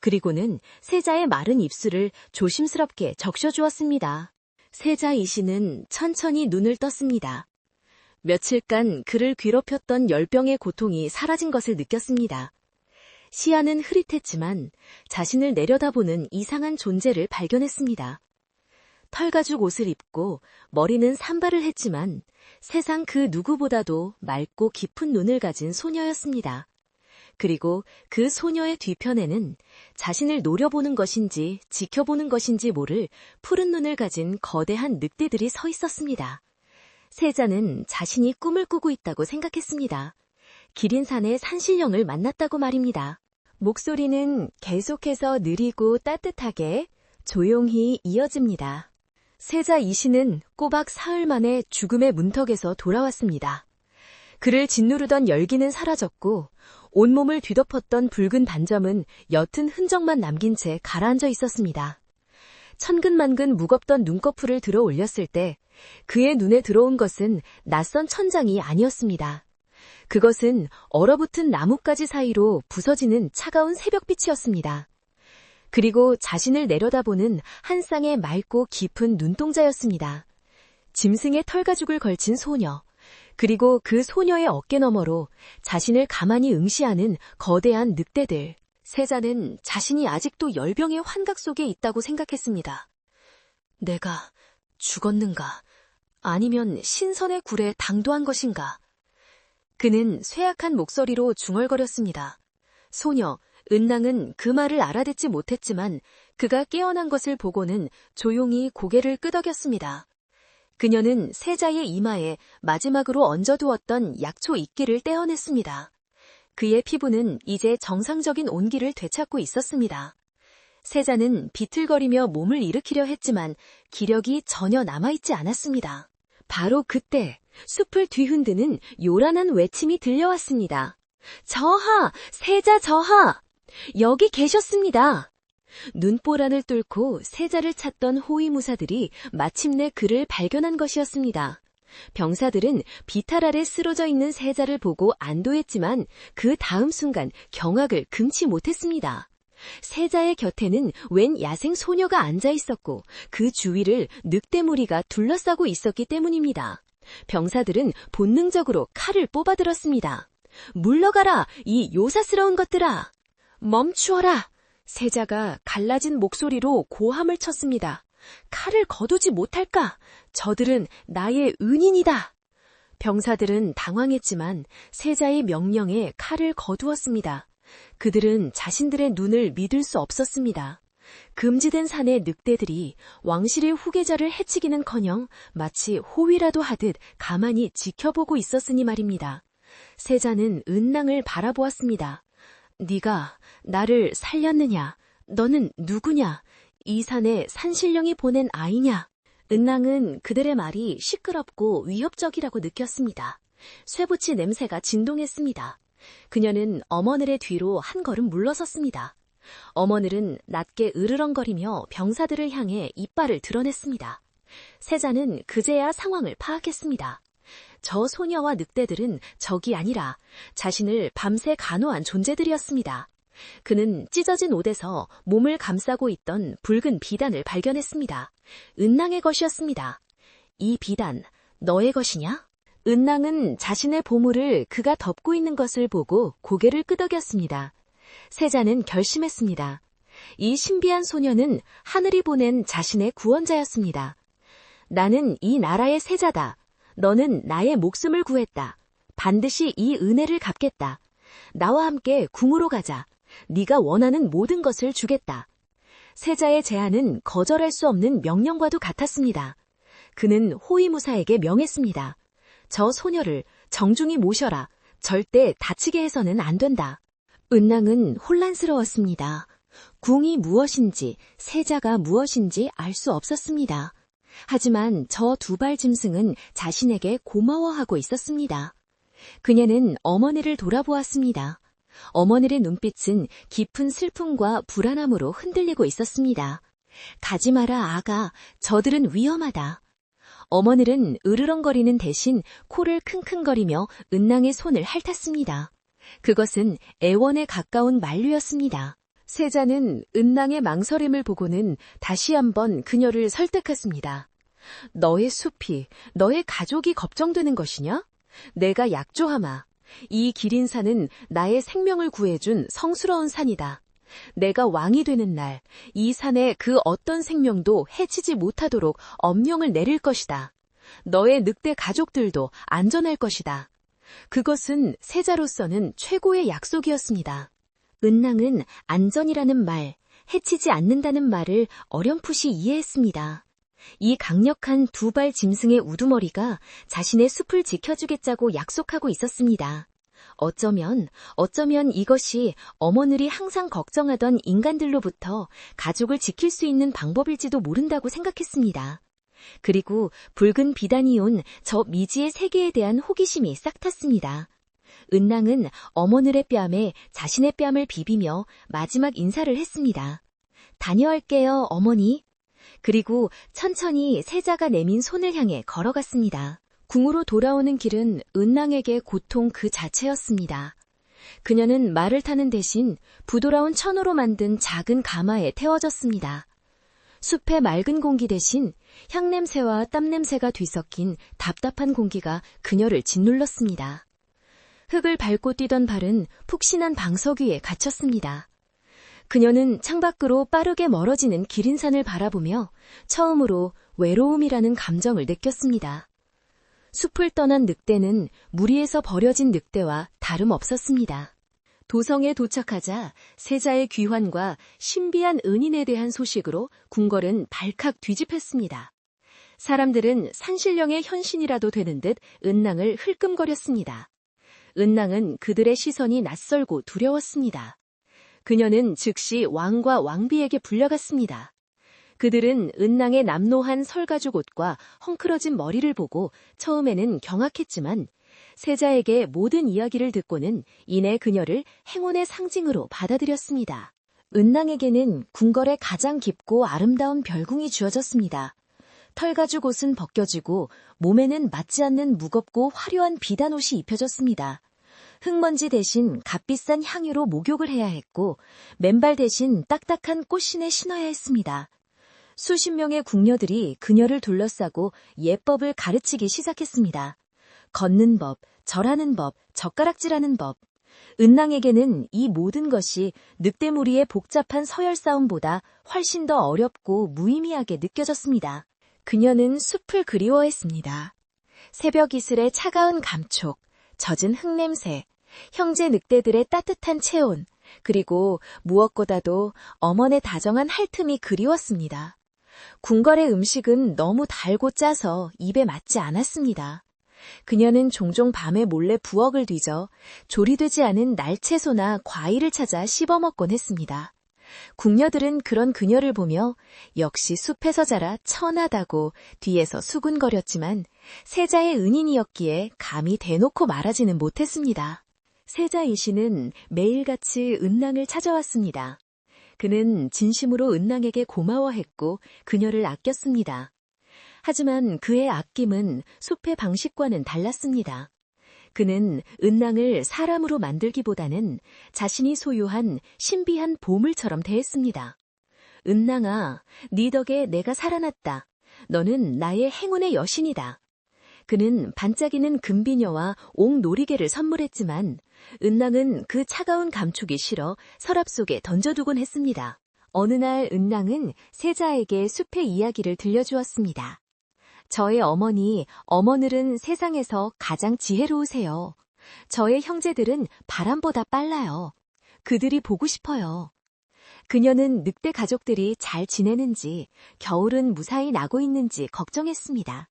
그리고는 세자의 마른 입술을 조심스럽게 적셔주었습니다. 세자 이신은 천천히 눈을 떴습니다. 며칠간 그를 괴롭혔던 열병의 고통이 사라진 것을 느꼈습니다. 시야는 흐릿했지만 자신을 내려다보는 이상한 존재를 발견했습니다. 털가죽 옷을 입고 머리는 산발을 했지만 세상 그 누구보다도 맑고 깊은 눈을 가진 소녀였습니다. 그리고 그 소녀의 뒤편에는 자신을 노려보는 것인지 지켜보는 것인지 모를 푸른 눈을 가진 거대한 늑대들이 서 있었습니다. 세자는 자신이 꿈을 꾸고 있다고 생각했습니다. 기린산의 산신령을 만났다고 말입니다. 목소리는 계속해서 느리고 따뜻하게 조용히 이어집니다. 세자 이신은 꼬박 사흘 만에 죽음의 문턱에서 돌아왔습니다. 그를 짓누르던 열기는 사라졌고 온몸을 뒤덮었던 붉은 반점은 옅은 흔적만 남긴 채 가라앉아 있었습니다. 천근만근 무겁던 눈꺼풀을 들어 올렸을 때 그의 눈에 들어온 것은 낯선 천장이 아니었습니다. 그것은 얼어붙은 나뭇가지 사이로 부서지는 차가운 새벽빛이었습니다. 그리고 자신을 내려다보는 한 쌍의 맑고 깊은 눈동자였습니다. 짐승의 털가죽을 걸친 소녀, 그리고 그 소녀의 어깨 너머로 자신을 가만히 응시하는 거대한 늑대들. 세자는 자신이 아직도 열병의 환각 속에 있다고 생각했습니다. 내가 죽었는가? 아니면 신선의 굴에 당도한 것인가? 그는 쇠약한 목소리로 중얼거렸습니다. 소녀, 은낭은 그 말을 알아듣지 못했지만 그가 깨어난 것을 보고는 조용히 고개를 끄덕였습니다. 그녀는 세자의 이마에 마지막으로 얹어두었던 약초 이끼를 떼어냈습니다. 그의 피부는 이제 정상적인 온기를 되찾고 있었습니다. 세자는 비틀거리며 몸을 일으키려 했지만 기력이 전혀 남아있지 않았습니다. 바로 그때 숲을 뒤흔드는 요란한 외침이 들려왔습니다. 저하! 세자 저하! 여기 계셨습니다. 눈보라를 뚫고 세자를 찾던 호위무사들이 마침내 그를 발견한 것이었습니다. 병사들은 비탈 아래 쓰러져 있는 세자를 보고 안도했지만 그 다음 순간 경악을 금치 못했습니다. 세자의 곁에는 웬 야생 소녀가 앉아 있었고 그 주위를 늑대 무리가 둘러싸고 있었기 때문입니다. 병사들은 본능적으로 칼을 뽑아들었습니다. 물러가라, 이 요사스러운 것들아! 멈추어라! 세자가 갈라진 목소리로 고함을 쳤습니다. 칼을 거두지 못할까? 저들은 나의 은인이다. 병사들은 당황했지만 세자의 명령에 칼을 거두었습니다. 그들은 자신들의 눈을 믿을 수 없었습니다. 금지된 산의 늑대들이 왕실의 후계자를 해치기는커녕 마치 호위라도 하듯 가만히 지켜보고 있었으니 말입니다. 세자는 은낭을 바라보았습니다. 네가 나를 살렸느냐? 너는 누구냐? 이 산에 산신령이 보낸 아이냐? 은낭은 그들의 말이 시끄럽고 위협적이라고 느꼈습니다. 쇠붙이 냄새가 진동했습니다. 그녀는 어머늘의 뒤로 한 걸음 물러섰습니다. 어머늘은 낮게 으르렁거리며 병사들을 향해 이빨을 드러냈습니다. 세자는 그제야 상황을 파악했습니다. 저 소녀와 늑대들은 적이 아니라 자신을 밤새 간호한 존재들이었습니다. 그는 찢어진 옷에서 몸을 감싸고 있던 붉은 비단을 발견했습니다. 은낭의 것이었습니다. 이 비단, 너의 것이냐? 은낭은 자신의 보물을 그가 덮고 있는 것을 보고 고개를 끄덕였습니다. 세자는 결심했습니다. 이 신비한 소녀는 하늘이 보낸 자신의 구원자였습니다. 나는 이 나라의 세자다. 너는 나의 목숨을 구했다. 반드시 이 은혜를 갚겠다. 나와 함께 궁으로 가자. 네가 원하는 모든 것을 주겠다. 세자의 제안은 거절할 수 없는 명령과도 같았습니다. 그는 호위무사에게 명했습니다. 저 소녀를 정중히 모셔라. 절대 다치게 해서는 안 된다. 은낭은 혼란스러웠습니다. 궁이 무엇인지, 세자가 무엇인지 알 수 없었습니다. 하지만 저 두발 짐승은 자신에게 고마워하고 있었습니다. 그녀는 어머니를 돌아보았습니다. 어머니의 눈빛은 깊은 슬픔과 불안함으로 흔들리고 있었습니다. 가지 마라, 아가. 저들은 위험하다. 어머니는 으르렁거리는 대신 코를 킁킁거리며 은낭의 손을 핥았습니다. 그것은 애원에 가까운 만류였습니다. 세자는 은낭의 망설임을 보고는 다시 한번 그녀를 설득했습니다. 너의 숲이, 너의 가족이 걱정되는 것이냐? 내가 약조하마. 이 기린산은 나의 생명을 구해준 성스러운 산이다. 내가 왕이 되는 날, 이 산에 그 어떤 생명도 해치지 못하도록 엄령을 내릴 것이다. 너의 늑대 가족들도 안전할 것이다. 그것은 세자로서는 최고의 약속이었습니다. 은낭은 안전이라는 말, 해치지 않는다는 말을 어렴풋이 이해했습니다. 이 강력한 두발 짐승의 우두머리가 자신의 숲을 지켜주겠다고 약속하고 있었습니다. 어쩌면 이것이 어머늘이 항상 걱정하던 인간들로부터 가족을 지킬 수 있는 방법일지도 모른다고 생각했습니다. 그리고 붉은 비단이 온 저 미지의 세계에 대한 호기심이 싹 탔습니다. 은낭은 어머늘의 뺨에 자신의 뺨을 비비며 마지막 인사를 했습니다. 다녀올게요, 어머니. 그리고 천천히 세자가 내민 손을 향해 걸어갔습니다. 궁으로 돌아오는 길은 은낭에게 고통 그 자체였습니다. 그녀는 말을 타는 대신 부드러운 천으로 만든 작은 가마에 태워졌습니다. 숲의 맑은 공기 대신 향냄새와 땀냄새가 뒤섞인 답답한 공기가 그녀를 짓눌렀습니다. 흙을 밟고 뛰던 발은 푹신한 방석 위에 갇혔습니다. 그녀는 창밖으로 빠르게 멀어지는 기린산을 바라보며 처음으로 외로움이라는 감정을 느꼈습니다. 숲을 떠난 늑대는 무리에서 버려진 늑대와 다름없었습니다. 도성에 도착하자 세자의 귀환과 신비한 은인에 대한 소식으로 궁궐은 발칵 뒤집혔습니다. 사람들은 산신령의 현신이라도 되는 듯 은낭을 흘끔거렸습니다. 은낭은 그들의 시선이 낯설고 두려웠습니다. 그녀는 즉시 왕과 왕비에게 불려갔습니다. 그들은 은낭의 남노한 설가죽 옷과 헝클어진 머리를 보고 처음에는 경악했지만 세자에게 모든 이야기를 듣고는 이내 그녀를 행운의 상징으로 받아들였습니다. 은낭에게는 궁궐의 가장 깊고 아름다운 별궁이 주어졌습니다. 털가죽 옷은 벗겨지고 몸에는 맞지 않는 무겁고 화려한 비단 옷이 입혀졌습니다. 흙먼지 대신 값비싼 향유로 목욕을 해야 했고 맨발 대신 딱딱한 꽃신에 신어야 했습니다. 수십 명의 궁녀들이 그녀를 둘러싸고 예법을 가르치기 시작했습니다. 걷는 법, 절하는 법, 젓가락질하는 법. 은낭에게는 이 모든 것이 늑대무리의 복잡한 서열 싸움보다 훨씬 더 어렵고 무의미하게 느껴졌습니다. 그녀는 숲을 그리워했습니다. 새벽 이슬의 차가운 감촉, 젖은 흙냄새, 형제 늑대들의 따뜻한 체온, 그리고 무엇보다도 어머니의 다정한 할틈이 그리웠습니다. 궁궐의 음식은 너무 달고 짜서 입에 맞지 않았습니다. 그녀는 종종 밤에 몰래 부엌을 뒤져 조리되지 않은 날채소나 과일을 찾아 씹어먹곤 했습니다. 궁녀들은 그런 그녀를 보며 역시 숲에서 자라 천하다고 뒤에서 수군거렸지만 세자의 은인이었기에 감히 대놓고 말하지는 못했습니다. 세자 이씨는 매일같이 은낭을 찾아왔습니다. 그는 진심으로 은낭에게 고마워했고 그녀를 아꼈습니다. 하지만 그의 아낌은 숲의 방식과는 달랐습니다. 그는 은낭을 사람으로 만들기보다는 자신이 소유한 신비한 보물처럼 대했습니다. 은낭아, 네 덕에 내가 살아났다. 너는 나의 행운의 여신이다. 그는 반짝이는 금비녀와 옥놀이개를 선물했지만 은낭은 그 차가운 감촉이 싫어 서랍 속에 던져두곤 했습니다. 어느 날 은낭은 세자에게 숲의 이야기를 들려주었습니다. 저의 어머늘은 세상에서 가장 지혜로우세요. 저의 형제들은 바람보다 빨라요. 그들이 보고 싶어요. 그녀는 늑대 가족들이 잘 지내는지, 겨울은 무사히 나고 있는지 걱정했습니다.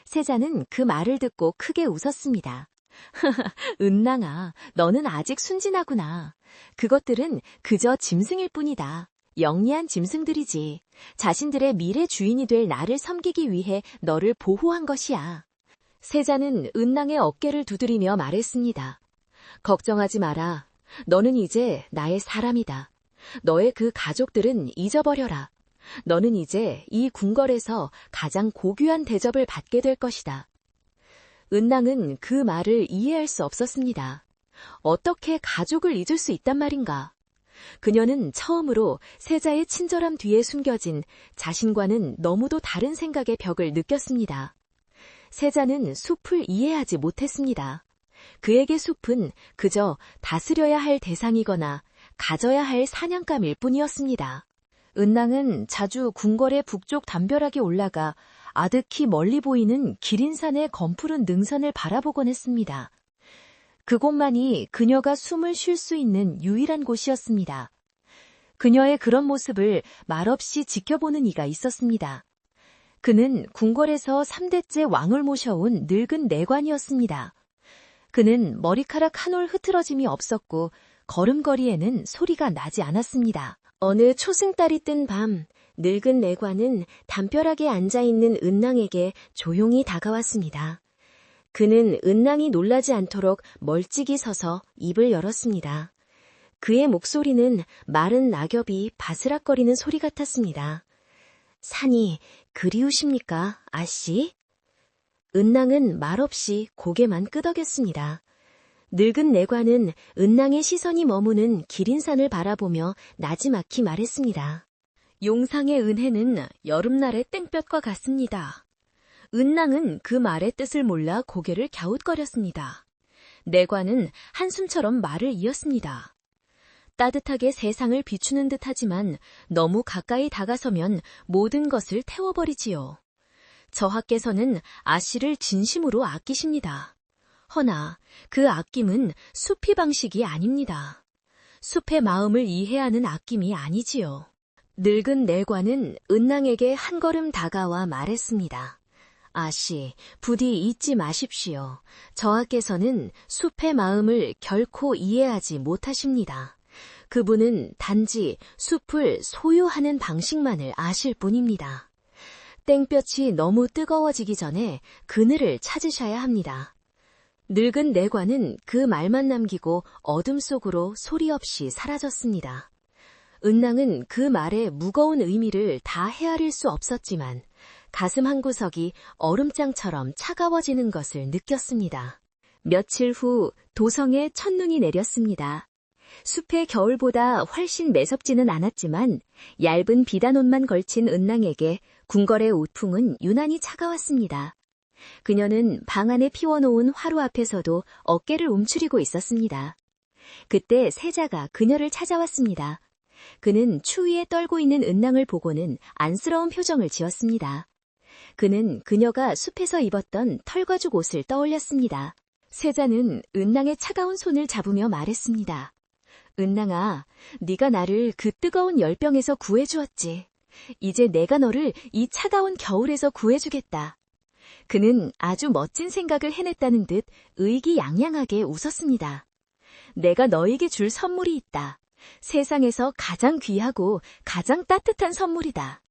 세자는 그 말을 듣고 크게 웃었습니다. 은낭아, 너는 아직 순진하구나. 그것들은 그저 짐승일 뿐이다. 영리한 짐승들이지. 자신들의 미래 주인이 될 나를 섬기기 위해 너를 보호한 것이야. 세자는 은낭의 어깨를 두드리며 말했습니다. 걱정하지 마라. 너는 이제 나의 사람이다. 너의 그 가족들은 잊어버려라. 너는 이제 이 궁궐에서 가장 고귀한 대접을 받게 될 것이다. 은낭은 그 말을 이해할 수 없었습니다. 어떻게 가족을 잊을 수 있단 말인가? 그녀는 처음으로 세자의 친절함 뒤에 숨겨진 자신과는 너무도 다른 생각의 벽을 느꼈습니다. 세자는 숲을 이해하지 못했습니다. 그에게 숲은 그저 다스려야 할 대상이거나 가져야 할 사냥감일 뿐이었습니다. 은낭은 자주 궁궐의 북쪽 담벼락에 올라가 아득히 멀리 보이는 기린산의 검푸른 능선을 바라보곤 했습니다. 그곳만이 그녀가 숨을 쉴 수 있는 유일한 곳이었습니다. 그녀의 그런 모습을 말없이 지켜보는 이가 있었습니다. 그는 궁궐에서 3대째 왕을 모셔온 늙은 내관이었습니다. 그는 머리카락 한 올 흐트러짐이 없었고 걸음걸이에는 소리가 나지 않았습니다. 어느 초승달이 뜬 밤, 늙은 내관은 담벼락에 앉아있는 은낭에게 조용히 다가왔습니다. 그는 은낭이 놀라지 않도록 멀찍이 서서 입을 열었습니다. 그의 목소리는 마른 낙엽이 바스락거리는 소리 같았습니다. 산이 그리우십니까, 아씨? 은낭은 말없이 고개만 끄덕였습니다. 늙은 내관은 은낭의 시선이 머무는 기린산을 바라보며 나지막히 말했습니다. 용상의 은혜는 여름날의 땡볕과 같습니다. 은낭은 그 말의 뜻을 몰라 고개를 갸웃거렸습니다. 내관은 한숨처럼 말을 이었습니다. 따뜻하게 세상을 비추는 듯하지만 너무 가까이 다가서면 모든 것을 태워버리지요. 저하께서는 아씨를 진심으로 아끼십니다. 허나 그 아낌은 숲이 방식이 아닙니다. 숲의 마음을 이해하는 아낌이 아니지요. 늙은 내관은 은낭에게 한 걸음 다가와 말했습니다. 아씨, 부디 잊지 마십시오. 저하께서는 숲의 마음을 결코 이해하지 못하십니다. 그분은 단지 숲을 소유하는 방식만을 아실 뿐입니다. 땡볕이 너무 뜨거워지기 전에 그늘을 찾으셔야 합니다. 늙은 내관은 그 말만 남기고 어둠 속으로 소리 없이 사라졌습니다. 은낭은 그 말의 무거운 의미를 다 헤아릴 수 없었지만 가슴 한구석이 얼음장처럼 차가워지는 것을 느꼈습니다. 며칠 후 도성에 첫눈이 내렸습니다. 숲의 겨울보다 훨씬 매섭지는 않았지만 얇은 비단옷만 걸친 은낭에게 궁궐의 우풍은 유난히 차가웠습니다. 그녀는 방 안에 피워놓은 화로 앞에서도 어깨를 움츠리고 있었습니다. 그때 세자가 그녀를 찾아왔습니다. 그는 추위에 떨고 있는 은낭을 보고는 안쓰러운 표정을 지었습니다. 그는 그녀가 숲에서 입었던 털가죽 옷을 떠올렸습니다. 세자는 은낭의 차가운 손을 잡으며 말했습니다. 은낭아, 네가 나를 그 뜨거운 열병에서 구해주었지. 이제 내가 너를 이 차가운 겨울에서 구해주겠다. 그는 아주 멋진 생각을 해냈다는 듯 의기양양하게 웃었습니다. 내가 너에게 줄 선물이 있다. 세상에서 가장 귀하고 가장 따뜻한 선물이다.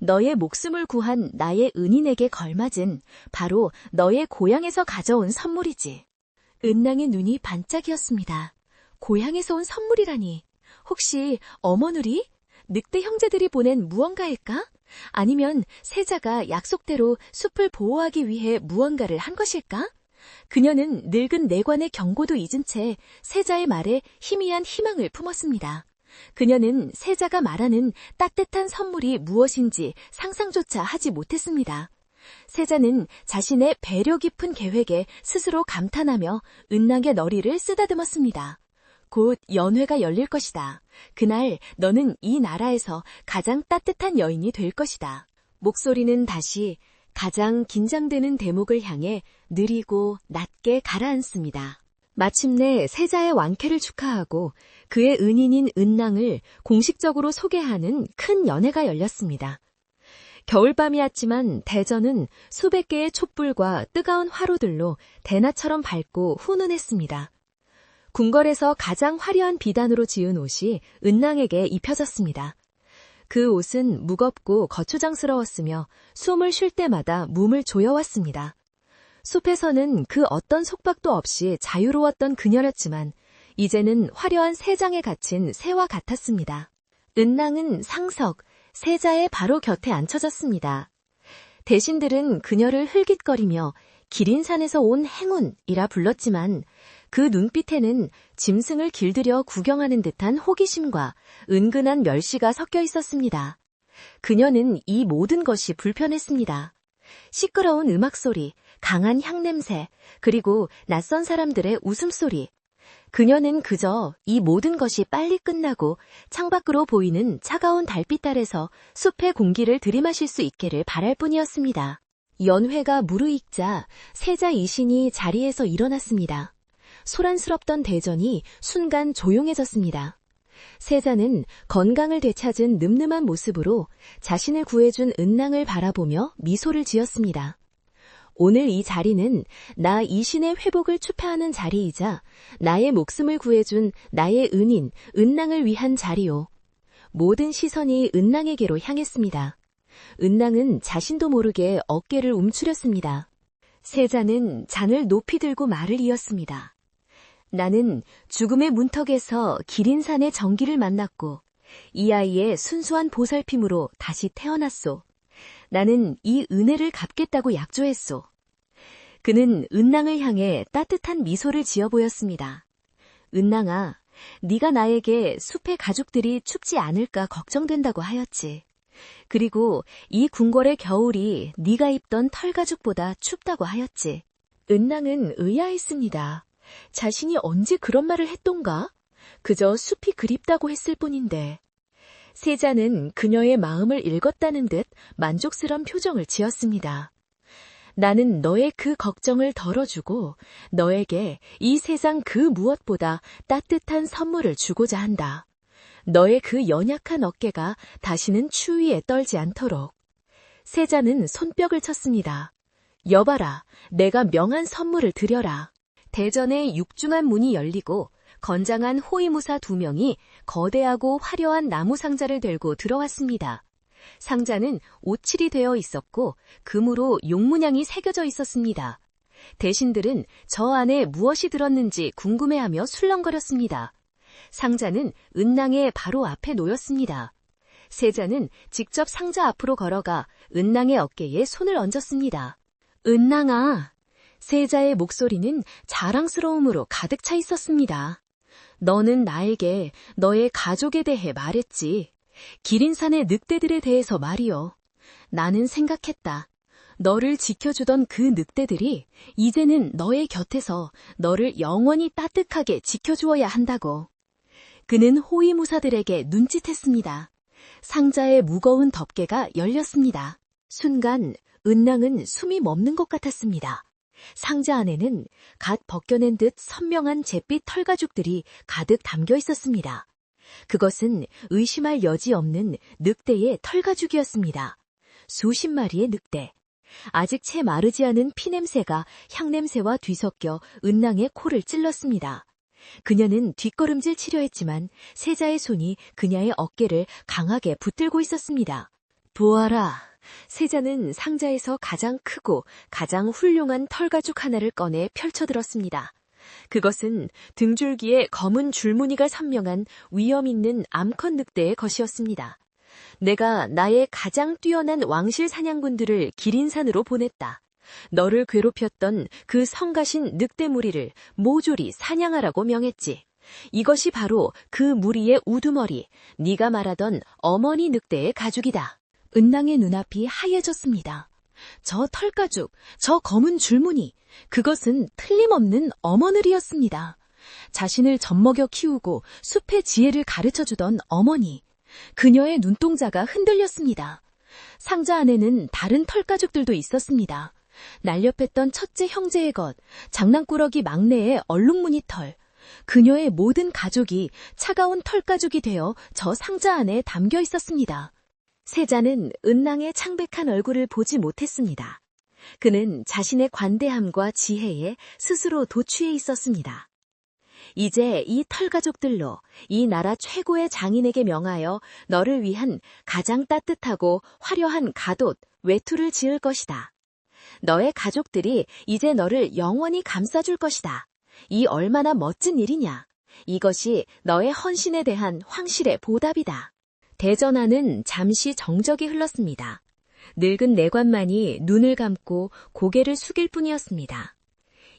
너의 목숨을 구한 나의 은인에게 걸맞은 바로 너의 고향에서 가져온 선물이지. 은낭의 눈이 반짝이었습니다. 고향에서 온 선물이라니. 혹시 어머누리? 늑대 형제들이 보낸 무언가일까? 아니면 세자가 약속대로 숲을 보호하기 위해 무언가를 한 것일까? 그녀는 늙은 내관의 경고도 잊은 채 세자의 말에 희미한 희망을 품었습니다. 그녀는 세자가 말하는 따뜻한 선물이 무엇인지 상상조차 하지 못했습니다. 세자는 자신의 배려 깊은 계획에 스스로 감탄하며 은낙의 너리를 쓰다듬었습니다. 곧 연회가 열릴 것이다. 그날 너는 이 나라에서 가장 따뜻한 여인이 될 것이다. 목소리는 다시 가장 긴장되는 대목을 향해 느리고 낮게 가라앉습니다. 마침내 세자의 왕쾌를 축하하고 그의 은인인 은낭을 공식적으로 소개하는 큰 연회가 열렸습니다. 겨울밤이었지만 대전은 수백 개의 촛불과 뜨거운 화로들로 대낮처럼 밝고 훈훈했습니다. 궁궐에서 가장 화려한 비단으로 지은 옷이 은낭에게 입혀졌습니다. 그 옷은 무겁고 거추장스러웠으며 숨을 쉴 때마다 몸을 조여왔습니다. 숲에서는 그 어떤 속박도 없이 자유로웠던 그녀였지만 이제는 화려한 새장에 갇힌 새와 같았습니다. 은낭은 상석, 세자의 바로 곁에 앉혀졌습니다. 대신들은 그녀를 흘깃거리며 기린산에서 온 행운이라 불렀지만 그 눈빛에는 짐승을 길들여 구경하는 듯한 호기심과 은근한 멸시가 섞여 있었습니다. 그녀는 이 모든 것이 불편했습니다. 시끄러운 음악소리, 강한 향냄새, 그리고 낯선 사람들의 웃음소리. 그녀는 그저 이 모든 것이 빨리 끝나고 창밖으로 보이는 차가운 달빛 아래서 숲의 공기를 들이마실 수 있기를 바랄 뿐이었습니다. 연회가 무르익자 세자 이신이 자리에서 일어났습니다. 소란스럽던 대전이 순간 조용해졌습니다. 세자는 건강을 되찾은 늠름한 모습으로 자신을 구해준 은낭을 바라보며 미소를 지었습니다. 오늘 이 자리는 나 이신의 회복을 축하하는 자리이자 나의 목숨을 구해준 나의 은인, 은낭을 위한 자리요. 모든 시선이 은낭에게로 향했습니다. 은낭은 자신도 모르게 어깨를 움츠렸습니다. 세자는 잔을 높이 들고 말을 이었습니다. 나는 죽음의 문턱에서 기린산의 정기를 만났고 이 아이의 순수한 보살핌으로 다시 태어났소. 나는 이 은혜를 갚겠다고 약조했소. 그는 은낭을 향해 따뜻한 미소를 지어 보였습니다. 은낭아, 네가 나에게 숲의 가족들이 춥지 않을까 걱정된다고 하였지. 그리고 이 궁궐의 겨울이 네가 입던 털가죽보다 춥다고 하였지. 은낭은 의아했습니다. 자신이 언제 그런 말을 했던가? 그저 숲이 그립다고 했을 뿐인데. 세자는 그녀의 마음을 읽었다는 듯 만족스러운 표정을 지었습니다. 나는 너의 그 걱정을 덜어주고 너에게 이 세상 그 무엇보다 따뜻한 선물을 주고자 한다. 너의 그 연약한 어깨가 다시는 추위에 떨지 않도록. 세자는 손뼉을 쳤습니다. 여봐라, 내가 명한 선물을 드려라. 대전의 육중한 문이 열리고 건장한 호위무사 2명이 거대하고 화려한 나무 상자를 들고 들어왔습니다. 상자는 오칠이 되어 있었고 금으로 용문양이 새겨져 있었습니다. 대신들은 저 안에 무엇이 들었는지 궁금해하며 술렁거렸습니다. 상자는 은낭의 바로 앞에 놓였습니다. 세자는 직접 상자 앞으로 걸어가 은낭의 어깨에 손을 얹었습니다. 은낭아, 세자의 목소리는 자랑스러움으로 가득 차 있었습니다. 너는 나에게 너의 가족에 대해 말했지. 기린산의 늑대들에 대해서 말이요. 나는 생각했다. 너를 지켜주던 그 늑대들이 이제는 너의 곁에서 너를 영원히 따뜻하게 지켜주어야 한다고. 그는 호위무사들에게 눈짓했습니다. 상자의 무거운 덮개가 열렸습니다. 순간 은낭은 숨이 멎는 것 같았습니다. 상자 안에는 갓 벗겨낸 듯 선명한 잿빛 털가죽들이 가득 담겨 있었습니다. 그것은 의심할 여지 없는 늑대의 털가죽이었습니다. 수십 마리의 늑대. 아직 채 마르지 않은 피냄새가 향냄새와 뒤섞여 은낭의 코를 찔렀습니다. 그녀는 뒷걸음질 치려 했지만 세자의 손이 그녀의 어깨를 강하게 붙들고 있었습니다. 보아라. 세자는 상자에서 가장 크고 가장 훌륭한 털가죽 하나를 꺼내 펼쳐들었습니다. 그것은 등줄기에 검은 줄무늬가 선명한 위험 있는 암컷 늑대의 것이었습니다. 내가 나의 가장 뛰어난 왕실 사냥꾼들을 기린산으로 보냈다. 너를 괴롭혔던 그 성가신 늑대 무리를 모조리 사냥하라고 명했지. 이것이 바로 그 무리의 우두머리, 네가 말하던 어머니 늑대의 가죽이다. 은낭의 눈앞이 하얘졌습니다. 저 털가죽, 저 검은 줄무늬, 그것은 틀림없는 어머늘이었습니다. 자신을 젖먹여 키우고 숲의 지혜를 가르쳐주던 어머니. 그녀의 눈동자가 흔들렸습니다. 상자 안에는 다른 털가죽들도 있었습니다. 날렵했던 첫째 형제의 것, 장난꾸러기 막내의 얼룩무늬 털. 그녀의 모든 가족이 차가운 털가죽이 되어 저 상자 안에 담겨 있었습니다. 세자는 은낭의 창백한 얼굴을 보지 못했습니다. 그는 자신의 관대함과 지혜에 스스로 도취해 있었습니다. 이제 이 털가죽들로 이 나라 최고의 장인에게 명하여 너를 위한 가장 따뜻하고 화려한 갓옷, 외투를 지을 것이다. 너의 가족들이 이제 너를 영원히 감싸줄 것이다. 이 얼마나 멋진 일이냐. 이것이 너의 헌신에 대한 황실의 보답이다. 대전하는 잠시 정적이 흘렀습니다. 늙은 내관만이 눈을 감고 고개를 숙일 뿐이었습니다.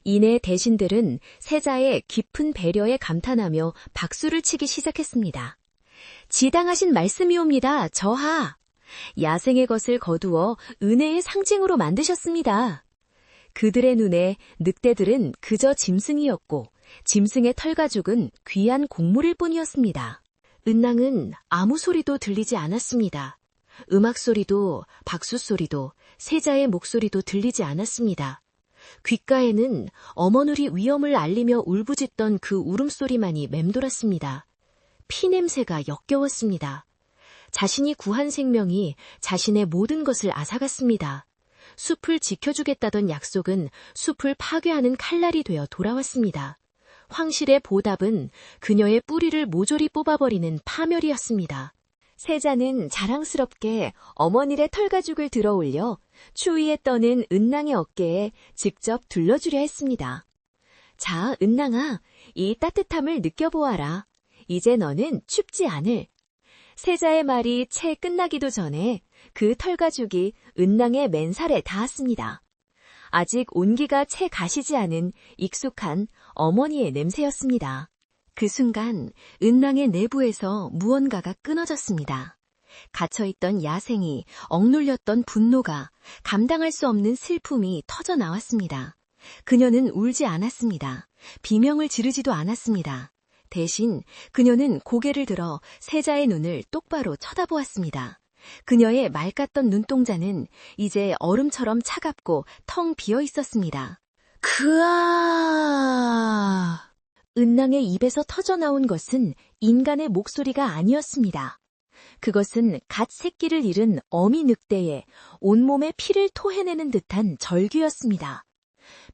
이내 대신들은 세자의 깊은 배려에 감탄하며 박수를 치기 시작했습니다. 지당하신 말씀이옵니다, 저하. 야생의 것을 거두어 은혜의 상징으로 만드셨습니다. 그들의 눈에 늑대들은 그저 짐승이었고 짐승의 털가죽은 귀한 곡물일 뿐이었습니다. 은낭은 아무 소리도 들리지 않았습니다. 음악 소리도 박수 소리도 세자의 목소리도 들리지 않았습니다. 귓가에는 어머누리 위험을 알리며 울부짖던 그 울음소리만이 맴돌았습니다. 피냄새가 역겨웠습니다. 자신이 구한 생명이 자신의 모든 것을 앗아갔습니다. 숲을 지켜주겠다던 약속은 숲을 파괴하는 칼날이 되어 돌아왔습니다. 황실의 보답은 그녀의 뿌리를 모조리 뽑아버리는 파멸이었습니다. 세자는 자랑스럽게 어머니의 털가죽을 들어올려 추위에 떠는 은낭의 어깨에 직접 둘러주려 했습니다. 자, 은낭아, 이 따뜻함을 느껴보아라. 이제 너는 춥지 않을. 세자의 말이 채 끝나기도 전에 그 털가죽이 은낭의 맨살에 닿았습니다. 아직 온기가 채 가시지 않은 익숙한 어머니의 냄새였습니다. 그 순간 은낭의 내부에서 무언가가 끊어졌습니다. 갇혀있던 야생이, 억눌렸던 분노가, 감당할 수 없는 슬픔이 터져 나왔습니다. 그녀는 울지 않았습니다. 비명을 지르지도 않았습니다. 대신 그녀는 고개를 들어 세자의 눈을 똑바로 쳐다보았습니다. 그녀의 맑았던 눈동자는 이제 얼음처럼 차갑고 텅 비어 있었습니다. 그아! 은낭의 입에서 터져나온 것은 인간의 목소리가 아니었습니다. 그것은 갓 새끼를 잃은 어미 늑대의 온몸에 피를 토해내는 듯한 절규였습니다.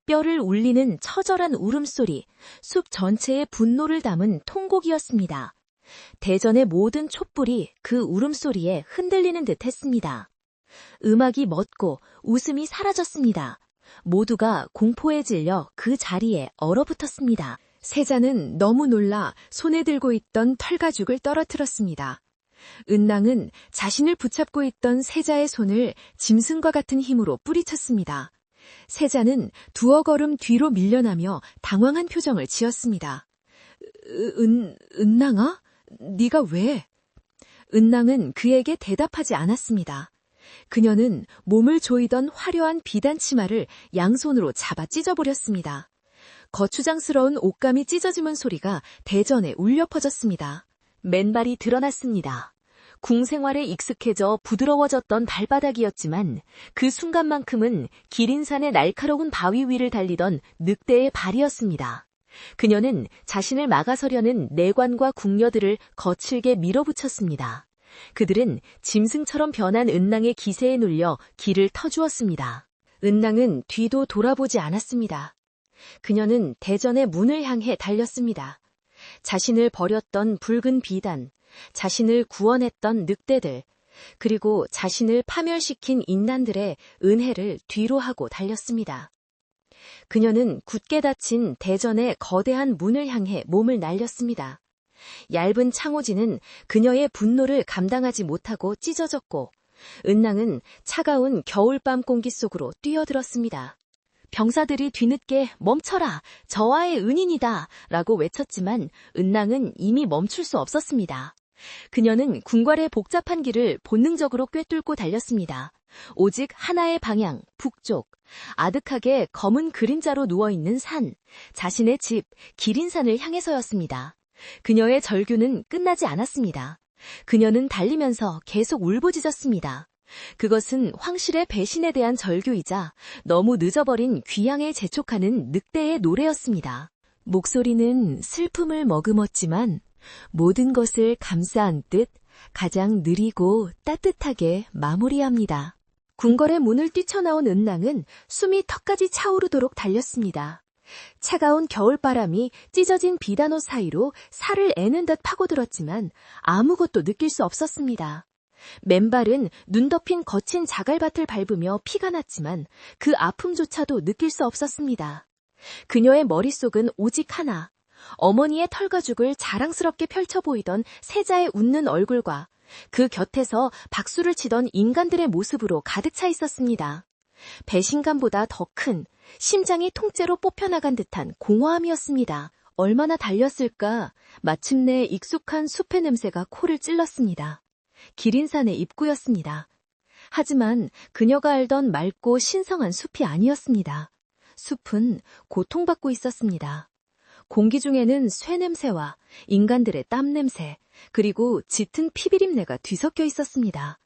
뼈를 울리는 처절한 울음소리, 숲 전체의 분노를 담은 통곡이었습니다. 대전의 모든 촛불이 그 울음소리에 흔들리는 듯 했습니다. 음악이 멎고 웃음이 사라졌습니다. 모두가 공포에 질려 그 자리에 얼어붙었습니다. 세자는 너무 놀라 손에 들고 있던 털가죽을 떨어뜨렸습니다. 은낭은 자신을 붙잡고 있던 세자의 손을 짐승과 같은 힘으로 뿌리쳤습니다. 세자는 두어 걸음 뒤로 밀려나며 당황한 표정을 지었습니다. 은낭아? 네가 왜? 은낭은 그에게 대답하지 않았습니다. 그녀는 몸을 조이던 화려한 비단 치마를 양손으로 잡아 찢어버렸습니다. 거추장스러운 옷감이 찢어지는 소리가 대전에 울려 퍼졌습니다. 맨발이 드러났습니다. 궁 생활에 익숙해져 부드러워졌던 발바닥이었지만 그 순간만큼은 기린산의 날카로운 바위 위를 달리던 늑대의 발이었습니다. 그녀는 자신을 막아서려는 내관과 궁녀들을 거칠게 밀어붙였습니다. 그들은 짐승처럼 변한 은낭의 기세에 눌려 길을 터주었습니다. 은낭은 뒤도 돌아보지 않았습니다. 그녀는 대전의 문을 향해 달렸습니다. 자신을 버렸던 붉은 비단, 자신을 구원했던 늑대들, 그리고 자신을 파멸시킨 인난들의 은혜를 뒤로 하고 달렸습니다. 그녀는 굳게 닫힌 대전의 거대한 문을 향해 몸을 날렸습니다. 얇은 창호지는 그녀의 분노를 감당하지 못하고 찢어졌고 은낭은 차가운 겨울밤 공기 속으로 뛰어들었습니다. 병사들이 뒤늦게 멈춰라, 저와의 은인이다 라고 외쳤지만 은낭은 이미 멈출 수 없었습니다. 그녀는 궁궐의 복잡한 길을 본능적으로 꿰뚫고 달렸습니다. 오직 하나의 방향, 북쪽, 아득하게 검은 그림자로 누워있는 산, 자신의 집, 기린산을 향해서였습니다. 그녀의 절규는 끝나지 않았습니다. 그녀는 달리면서 계속 울부짖었습니다. 그것은 황실의 배신에 대한 절규이자 너무 늦어버린 귀향에 재촉하는 늑대의 노래였습니다. 목소리는 슬픔을 머금었지만 모든 것을 감싸 안듯 가장 느리고 따뜻하게 마무리합니다. 궁궐의 문을 뛰쳐나온 은낭은 숨이 턱까지 차오르도록 달렸습니다. 차가운 겨울바람이 찢어진 비단옷 사이로 살을 애는 듯 파고들었지만 아무것도 느낄 수 없었습니다. 맨발은 눈 덮인 거친 자갈밭을 밟으며 피가 났지만 그 아픔조차도 느낄 수 없었습니다. 그녀의 머릿속은 오직 하나, 어머니의 털가죽을 자랑스럽게 펼쳐 보이던 세자의 웃는 얼굴과 그 곁에서 박수를 치던 인간들의 모습으로 가득 차 있었습니다. 배신감보다 더 큰, 심장이 통째로 뽑혀나간 듯한 공허함이었습니다. 얼마나 달렸을까? 마침내 익숙한 숲의 냄새가 코를 찔렀습니다. 기린산의 입구였습니다. 하지만 그녀가 알던 맑고 신성한 숲이 아니었습니다. 숲은 고통받고 있었습니다. 공기 중에는 쇠 냄새와 인간들의 땀 냄새, 그리고 짙은 피비린내가 뒤섞여 있었습니다.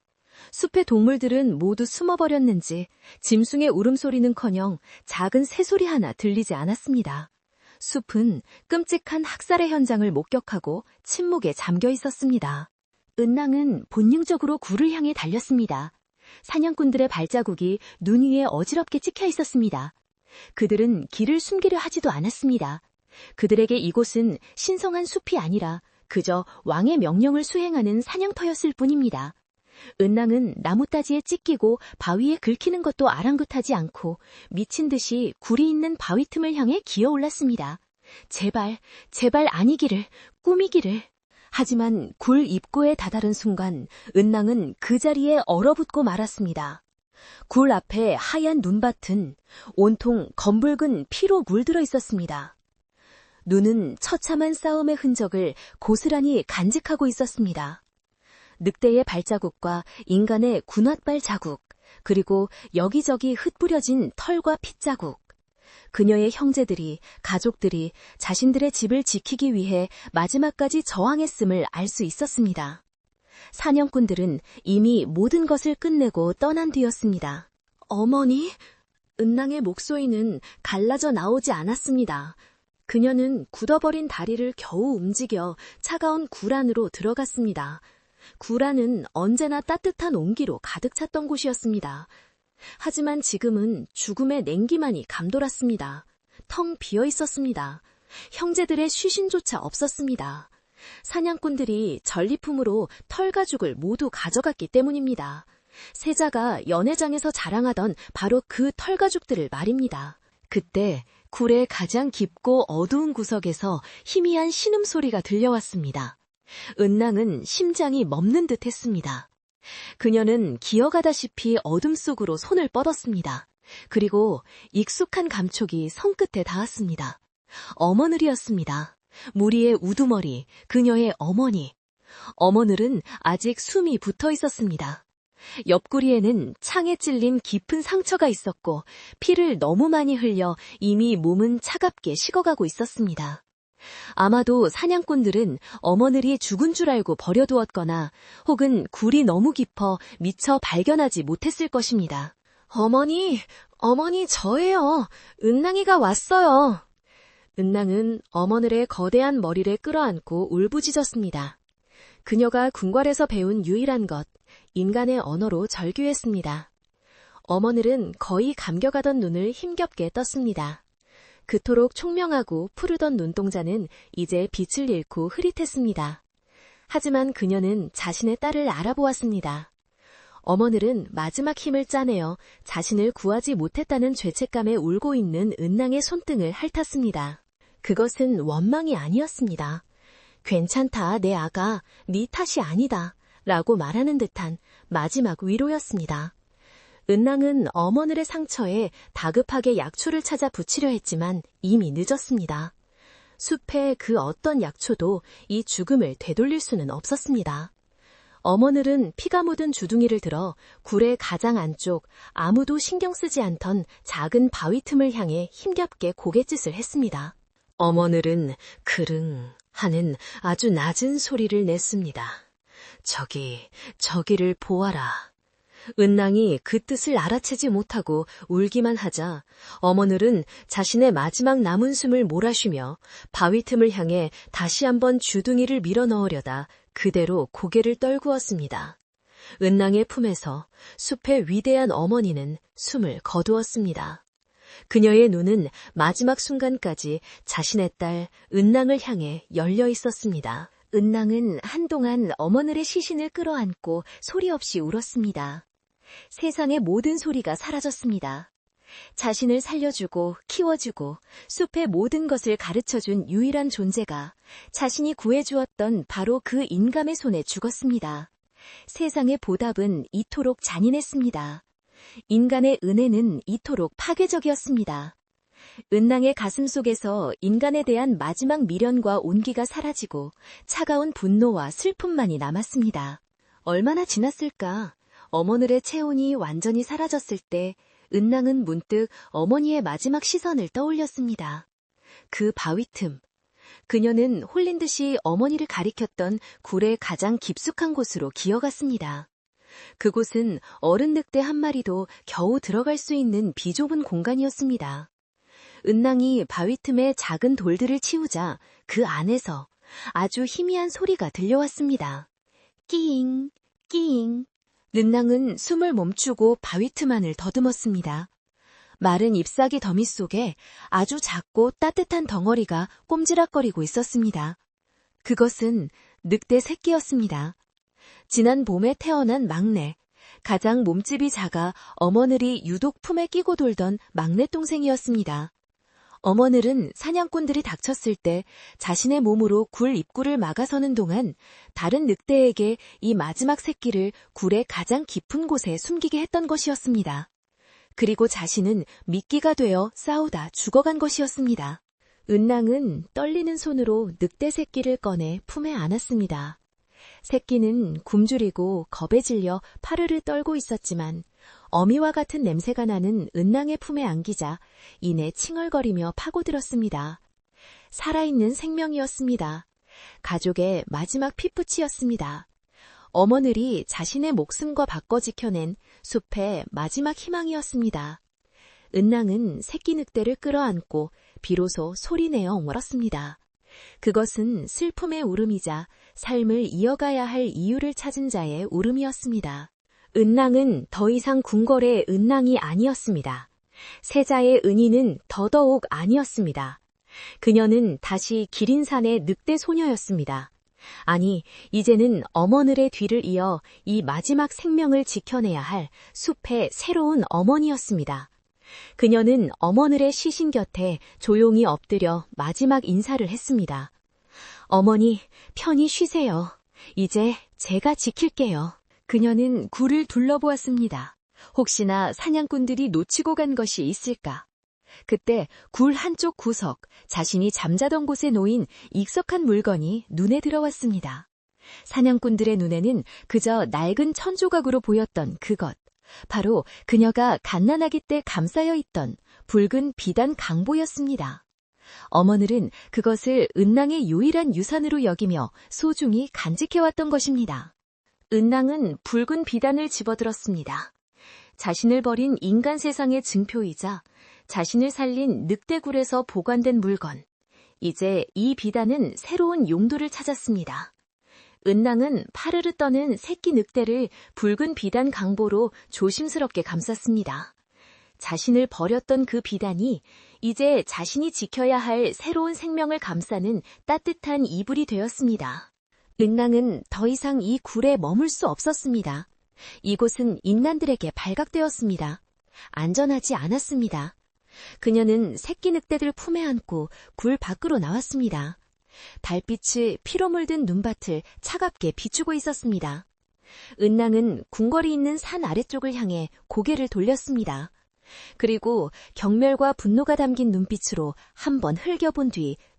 숲의 동물들은 모두 숨어버렸는지 짐승의 울음소리는커녕 작은 새소리 하나 들리지 않았습니다. 숲은 끔찍한 학살의 현장을 목격하고 침묵에 잠겨 있었습니다. 은낭은 본능적으로 굴을 향해 달렸습니다. 사냥꾼들의 발자국이 눈 위에 어지럽게 찍혀 있었습니다. 그들은 길을 숨기려 하지도 않았습니다. 그들에게 이곳은 신성한 숲이 아니라 그저 왕의 명령을 수행하는 사냥터였을 뿐입니다. 은낭은 나뭇가지에 찢기고 바위에 긁히는 것도 아랑곳하지 않고 미친 듯이 굴이 있는 바위 틈을 향해 기어올랐습니다. 제발, 제발 아니기를, 꿈이기를. 하지만 굴 입구에 다다른 순간 은낭은 그 자리에 얼어붙고 말았습니다. 굴 앞에 하얀 눈밭은 온통 검붉은 피로 물들어 있었습니다. 눈은 처참한 싸움의 흔적을 고스란히 간직하고 있었습니다. 늑대의 발자국과 인간의 군홧발 자국, 그리고 여기저기 흩뿌려진 털과 핏자국. 그녀의 형제들이, 가족들이 자신들의 집을 지키기 위해 마지막까지 저항했음을 알 수 있었습니다. 사냥꾼들은 이미 모든 것을 끝내고 떠난 뒤였습니다. 어머니? 은낭의 목소리는 갈라져 나오지 않았습니다. 그녀는 굳어버린 다리를 겨우 움직여 차가운 굴 안으로 들어갔습니다. 굴 안은 언제나 따뜻한 온기로 가득 찼던 곳이었습니다. 하지만 지금은 죽음의 냉기만이 감돌았습니다. 텅 비어 있었습니다. 형제들의 쉬신조차 없었습니다. 사냥꾼들이 전리품으로 털가죽을 모두 가져갔기 때문입니다. 세자가 연회장에서 자랑하던 바로 그 털가죽들을 말입니다. 그때 굴의 가장 깊고 어두운 구석에서 희미한 신음소리가 들려왔습니다. 은낭은 심장이 멎는 듯 했습니다. 그녀는 기어가다시피 어둠 속으로 손을 뻗었습니다. 그리고 익숙한 감촉이 손끝에 닿았습니다. 어머늘이었습니다. 무리의 우두머리, 그녀의 어머니. 어머늘은 아직 숨이 붙어 있었습니다. 옆구리에는 창에 찔린 깊은 상처가 있었고 피를 너무 많이 흘려 이미 몸은 차갑게 식어가고 있었습니다. 아마도 사냥꾼들은 어머니이 죽은 줄 알고 버려두었거나 혹은 굴이 너무 깊어 미처 발견하지 못했을 것입니다. 어머니 저예요. 은낭이가 왔어요. 은낭은 어머니의 거대한 머리를 끌어안고 울부짖었습니다. 그녀가 궁궐에서 배운 유일한 것, 인간의 언어로 절규했습니다. 어머니는 거의 감겨가던 눈을 힘겹게 떴습니다. 그토록 총명하고 푸르던 눈동자는 이제 빛을 잃고 흐릿했습니다. 하지만 그녀는 자신의 딸을 알아보았습니다. 어머니는 마지막 힘을 짜내어 자신을 구하지 못했다는 죄책감에 울고 있는 은낭의 손등을 핥았습니다. 그것은 원망이 아니었습니다. 괜찮다, 내 아가, 네 탓이 아니다 라고 말하는 듯한 마지막 위로였습니다. 은낭은 어머니의 상처에 다급하게 약초를 찾아 붙이려 했지만 이미 늦었습니다. 숲의 그 어떤 약초도 이 죽음을 되돌릴 수는 없었습니다. 어머니는 피가 묻은 주둥이를 들어 굴의 가장 안쪽 아무도 신경 쓰지 않던 작은 바위 틈을 향해 힘겹게 고갯짓을 했습니다. 어머니는 크릉 하는 아주 낮은 소리를 냈습니다. 저기를 보아라. 은낭이 그 뜻을 알아채지 못하고 울기만 하자 어머니는 자신의 마지막 남은 숨을 몰아쉬며 바위 틈을 향해 다시 한번 주둥이를 밀어 넣으려다 그대로 고개를 떨구었습니다. 은낭의 품에서 숲의 위대한 어머니는 숨을 거두었습니다. 그녀의 눈은 마지막 순간까지 자신의 딸 은낭을 향해 열려 있었습니다. 은낭은 한동안 어머니의 시신을 끌어안고 소리 없이 울었습니다. 세상의 모든 소리가 사라졌습니다. 자신을 살려주고 키워주고 숲의 모든 것을 가르쳐준 유일한 존재가 자신이 구해주었던 바로 그 인감의 손에 죽었습니다. 세상의 보답은 이토록 잔인했습니다. 인간의 은혜는 이토록 파괴적이었습니다. 은낭의 가슴 속에서 인간에 대한 마지막 미련과 온기가 사라지고 차가운 분노와 슬픔만이 남았습니다. 얼마나 지났을까? 어머니의 체온이 완전히 사라졌을 때 은낭은 문득 어머니의 마지막 시선을 떠올렸습니다. 그 바위 틈. 그녀는 홀린 듯이 어머니를 가리켰던 굴의 가장 깊숙한 곳으로 기어갔습니다. 그곳은 어른 늑대 한 마리도 겨우 들어갈 수 있는 비좁은 공간이었습니다. 은낭이 바위 틈에 작은 돌들을 치우자 그 안에서 아주 희미한 소리가 들려왔습니다. 끼잉, 끼잉. 은낭은 숨을 멈추고 바위 틈 안을 더듬었습니다. 마른 잎사귀 더미 속에 아주 작고 따뜻한 덩어리가 꼼지락거리고 있었습니다. 그것은 늑대 새끼였습니다. 지난 봄에 태어난 막내, 가장 몸집이 작아 어머니이 유독 품에 끼고 돌던 막내 동생이었습니다. 어머니는 사냥꾼들이 닥쳤을 때 자신의 몸으로 굴 입구를 막아서는 동안 다른 늑대에게 이 마지막 새끼를 굴의 가장 깊은 곳에 숨기게 했던 것이었습니다. 그리고 자신은 미끼가 되어 싸우다 죽어간 것이었습니다. 은낭은 떨리는 손으로 늑대 새끼를 꺼내 품에 안았습니다. 새끼는 굶주리고 겁에 질려 파르르 떨고 있었지만 어미와 같은 냄새가 나는 은낭의 품에 안기자 이내 칭얼거리며 파고들었습니다. 살아있는 생명이었습니다. 가족의 마지막 피부치였습니다. 어머니이 자신의 목숨과 바꿔 지켜낸 숲의 마지막 희망이었습니다. 은낭은 새끼 늑대를 끌어안고 비로소 소리내어 웅얼었습니다. 그것은 슬픔의 울음이자 삶을 이어가야 할 이유를 찾은 자의 울음이었습니다. 은낭은 더 이상 궁궐의 은낭이 아니었습니다. 세자의 은희는 더더욱 아니었습니다. 그녀는 다시 기린산의 늑대 소녀였습니다. 아니, 이제는 어머니의 뒤를 이어 이 마지막 생명을 지켜내야 할 숲의 새로운 어머니였습니다. 그녀는 어머니의 시신 곁에 조용히 엎드려 마지막 인사를 했습니다. 어머니, 편히 쉬세요. 이제 제가 지킬게요. 그녀는 굴을 둘러보았습니다. 혹시나 사냥꾼들이 놓치고 간 것이 있을까? 그때 굴 한쪽 구석, 자신이 잠자던 곳에 놓인 익숙한 물건이 눈에 들어왔습니다. 사냥꾼들의 눈에는 그저 낡은 천조각으로 보였던 그것. 바로 그녀가 갓난아기 때 감싸여 있던 붉은 비단 강보였습니다. 어머니는 그것을 은낭의 유일한 유산으로 여기며 소중히 간직해왔던 것입니다. 은낭은 붉은 비단을 집어들었습니다. 자신을 버린 인간 세상의 증표이자 자신을 살린 늑대굴에서 보관된 물건. 이제 이 비단은 새로운 용도를 찾았습니다. 은낭은 파르르 떠는 새끼 늑대를 붉은 비단 강보로 조심스럽게 감쌌습니다. 자신을 버렸던 그 비단이 이제 자신이 지켜야 할 새로운 생명을 감싸는 따뜻한 이불이 되었습니다. 은낭은 더 이상 이 굴에 머물 수 없었습니다. 이곳은 인간들에게 발각되었습니다. 안전하지 않았습니다. 그녀는 새끼 늑대들 품에 안고 굴 밖으로 나왔습니다. 달빛이 피로 물든 눈밭을 차갑게 비추고 있었습니다. 은낭은 궁궐이 있는 산 아래쪽을 향해 고개를 돌렸습니다. 그리고 경멸과 분노가 담긴 눈빛으로 한번 흘겨본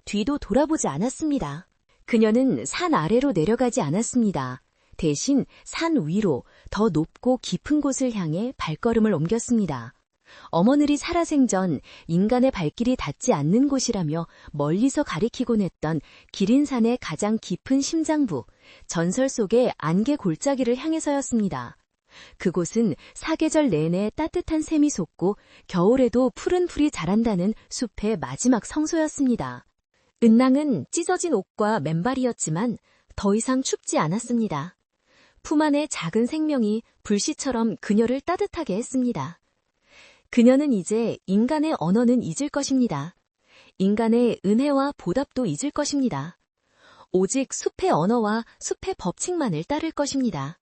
뒤도 돌아보지 않았습니다. 그녀는 산 아래로 내려가지 않았습니다. 대신 산 위로 더 높고 깊은 곳을 향해 발걸음을 옮겼습니다. 어머니들이 살아생전 인간의 발길이 닿지 않는 곳이라며 멀리서 가리키곤 했던 기린산의 가장 깊은 심장부, 전설 속의 안개 골짜기를 향해서였습니다. 그곳은 사계절 내내 따뜻한 샘이 솟고 겨울에도 푸른 풀이 자란다는 숲의 마지막 성소였습니다. 은낭은 찢어진 옷과 맨발이었지만 더 이상 춥지 않았습니다. 품 안의 작은 생명이 불씨처럼 그녀를 따뜻하게 했습니다. 그녀는 이제 인간의 언어는 잊을 것입니다. 인간의 은혜와 보답도 잊을 것입니다. 오직 숲의 언어와 숲의 법칙만을 따를 것입니다.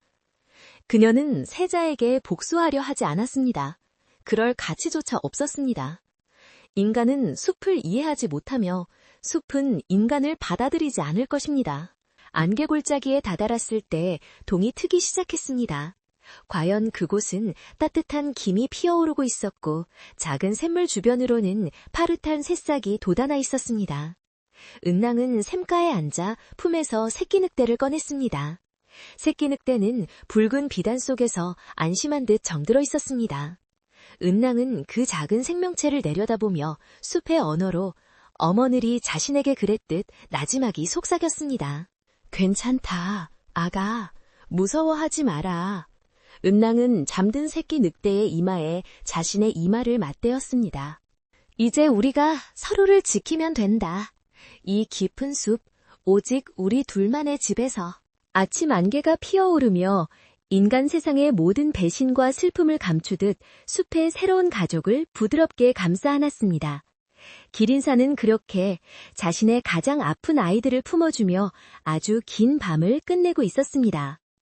그녀는 세자에게 복수하려 하지 않았습니다. 그럴 가치조차 없었습니다. 인간은 숲을 이해하지 못하며 숲은 인간을 받아들이지 않을 것입니다. 안개 골짜기에 다다랐을 때 동이 트기 시작했습니다. 과연 그곳은 따뜻한 김이 피어오르고 있었고 작은 샘물 주변으로는 파릇한 새싹이 돋아나 있었습니다. 은낭은 샘가에 앉아 품에서 새끼 늑대를 꺼냈습니다. 새끼 늑대는 붉은 비단 속에서 안심한 듯 정들어 있었습니다. 은낭은 그 작은 생명체를 내려다보며 숲의 언어로 어머니들이 자신에게 그랬듯 나지막이 속삭였습니다. 괜찮다, 아가. 무서워하지 마라. 은낭은 잠든 새끼 늑대의 이마에 자신의 이마를 맞대었습니다. 이제 우리가 서로를 지키면 된다. 이 깊은 숲, 오직 우리 둘만의 집에서. 아침 안개가 피어오르며 인간 세상의 모든 배신과 슬픔을 감추듯 숲의 새로운 가족을 부드럽게 감싸 안았습니다. 기린사는 그렇게 자신의 가장 아픈 아이들을 품어주며 아주 긴 밤을 끝내고 있었습니다.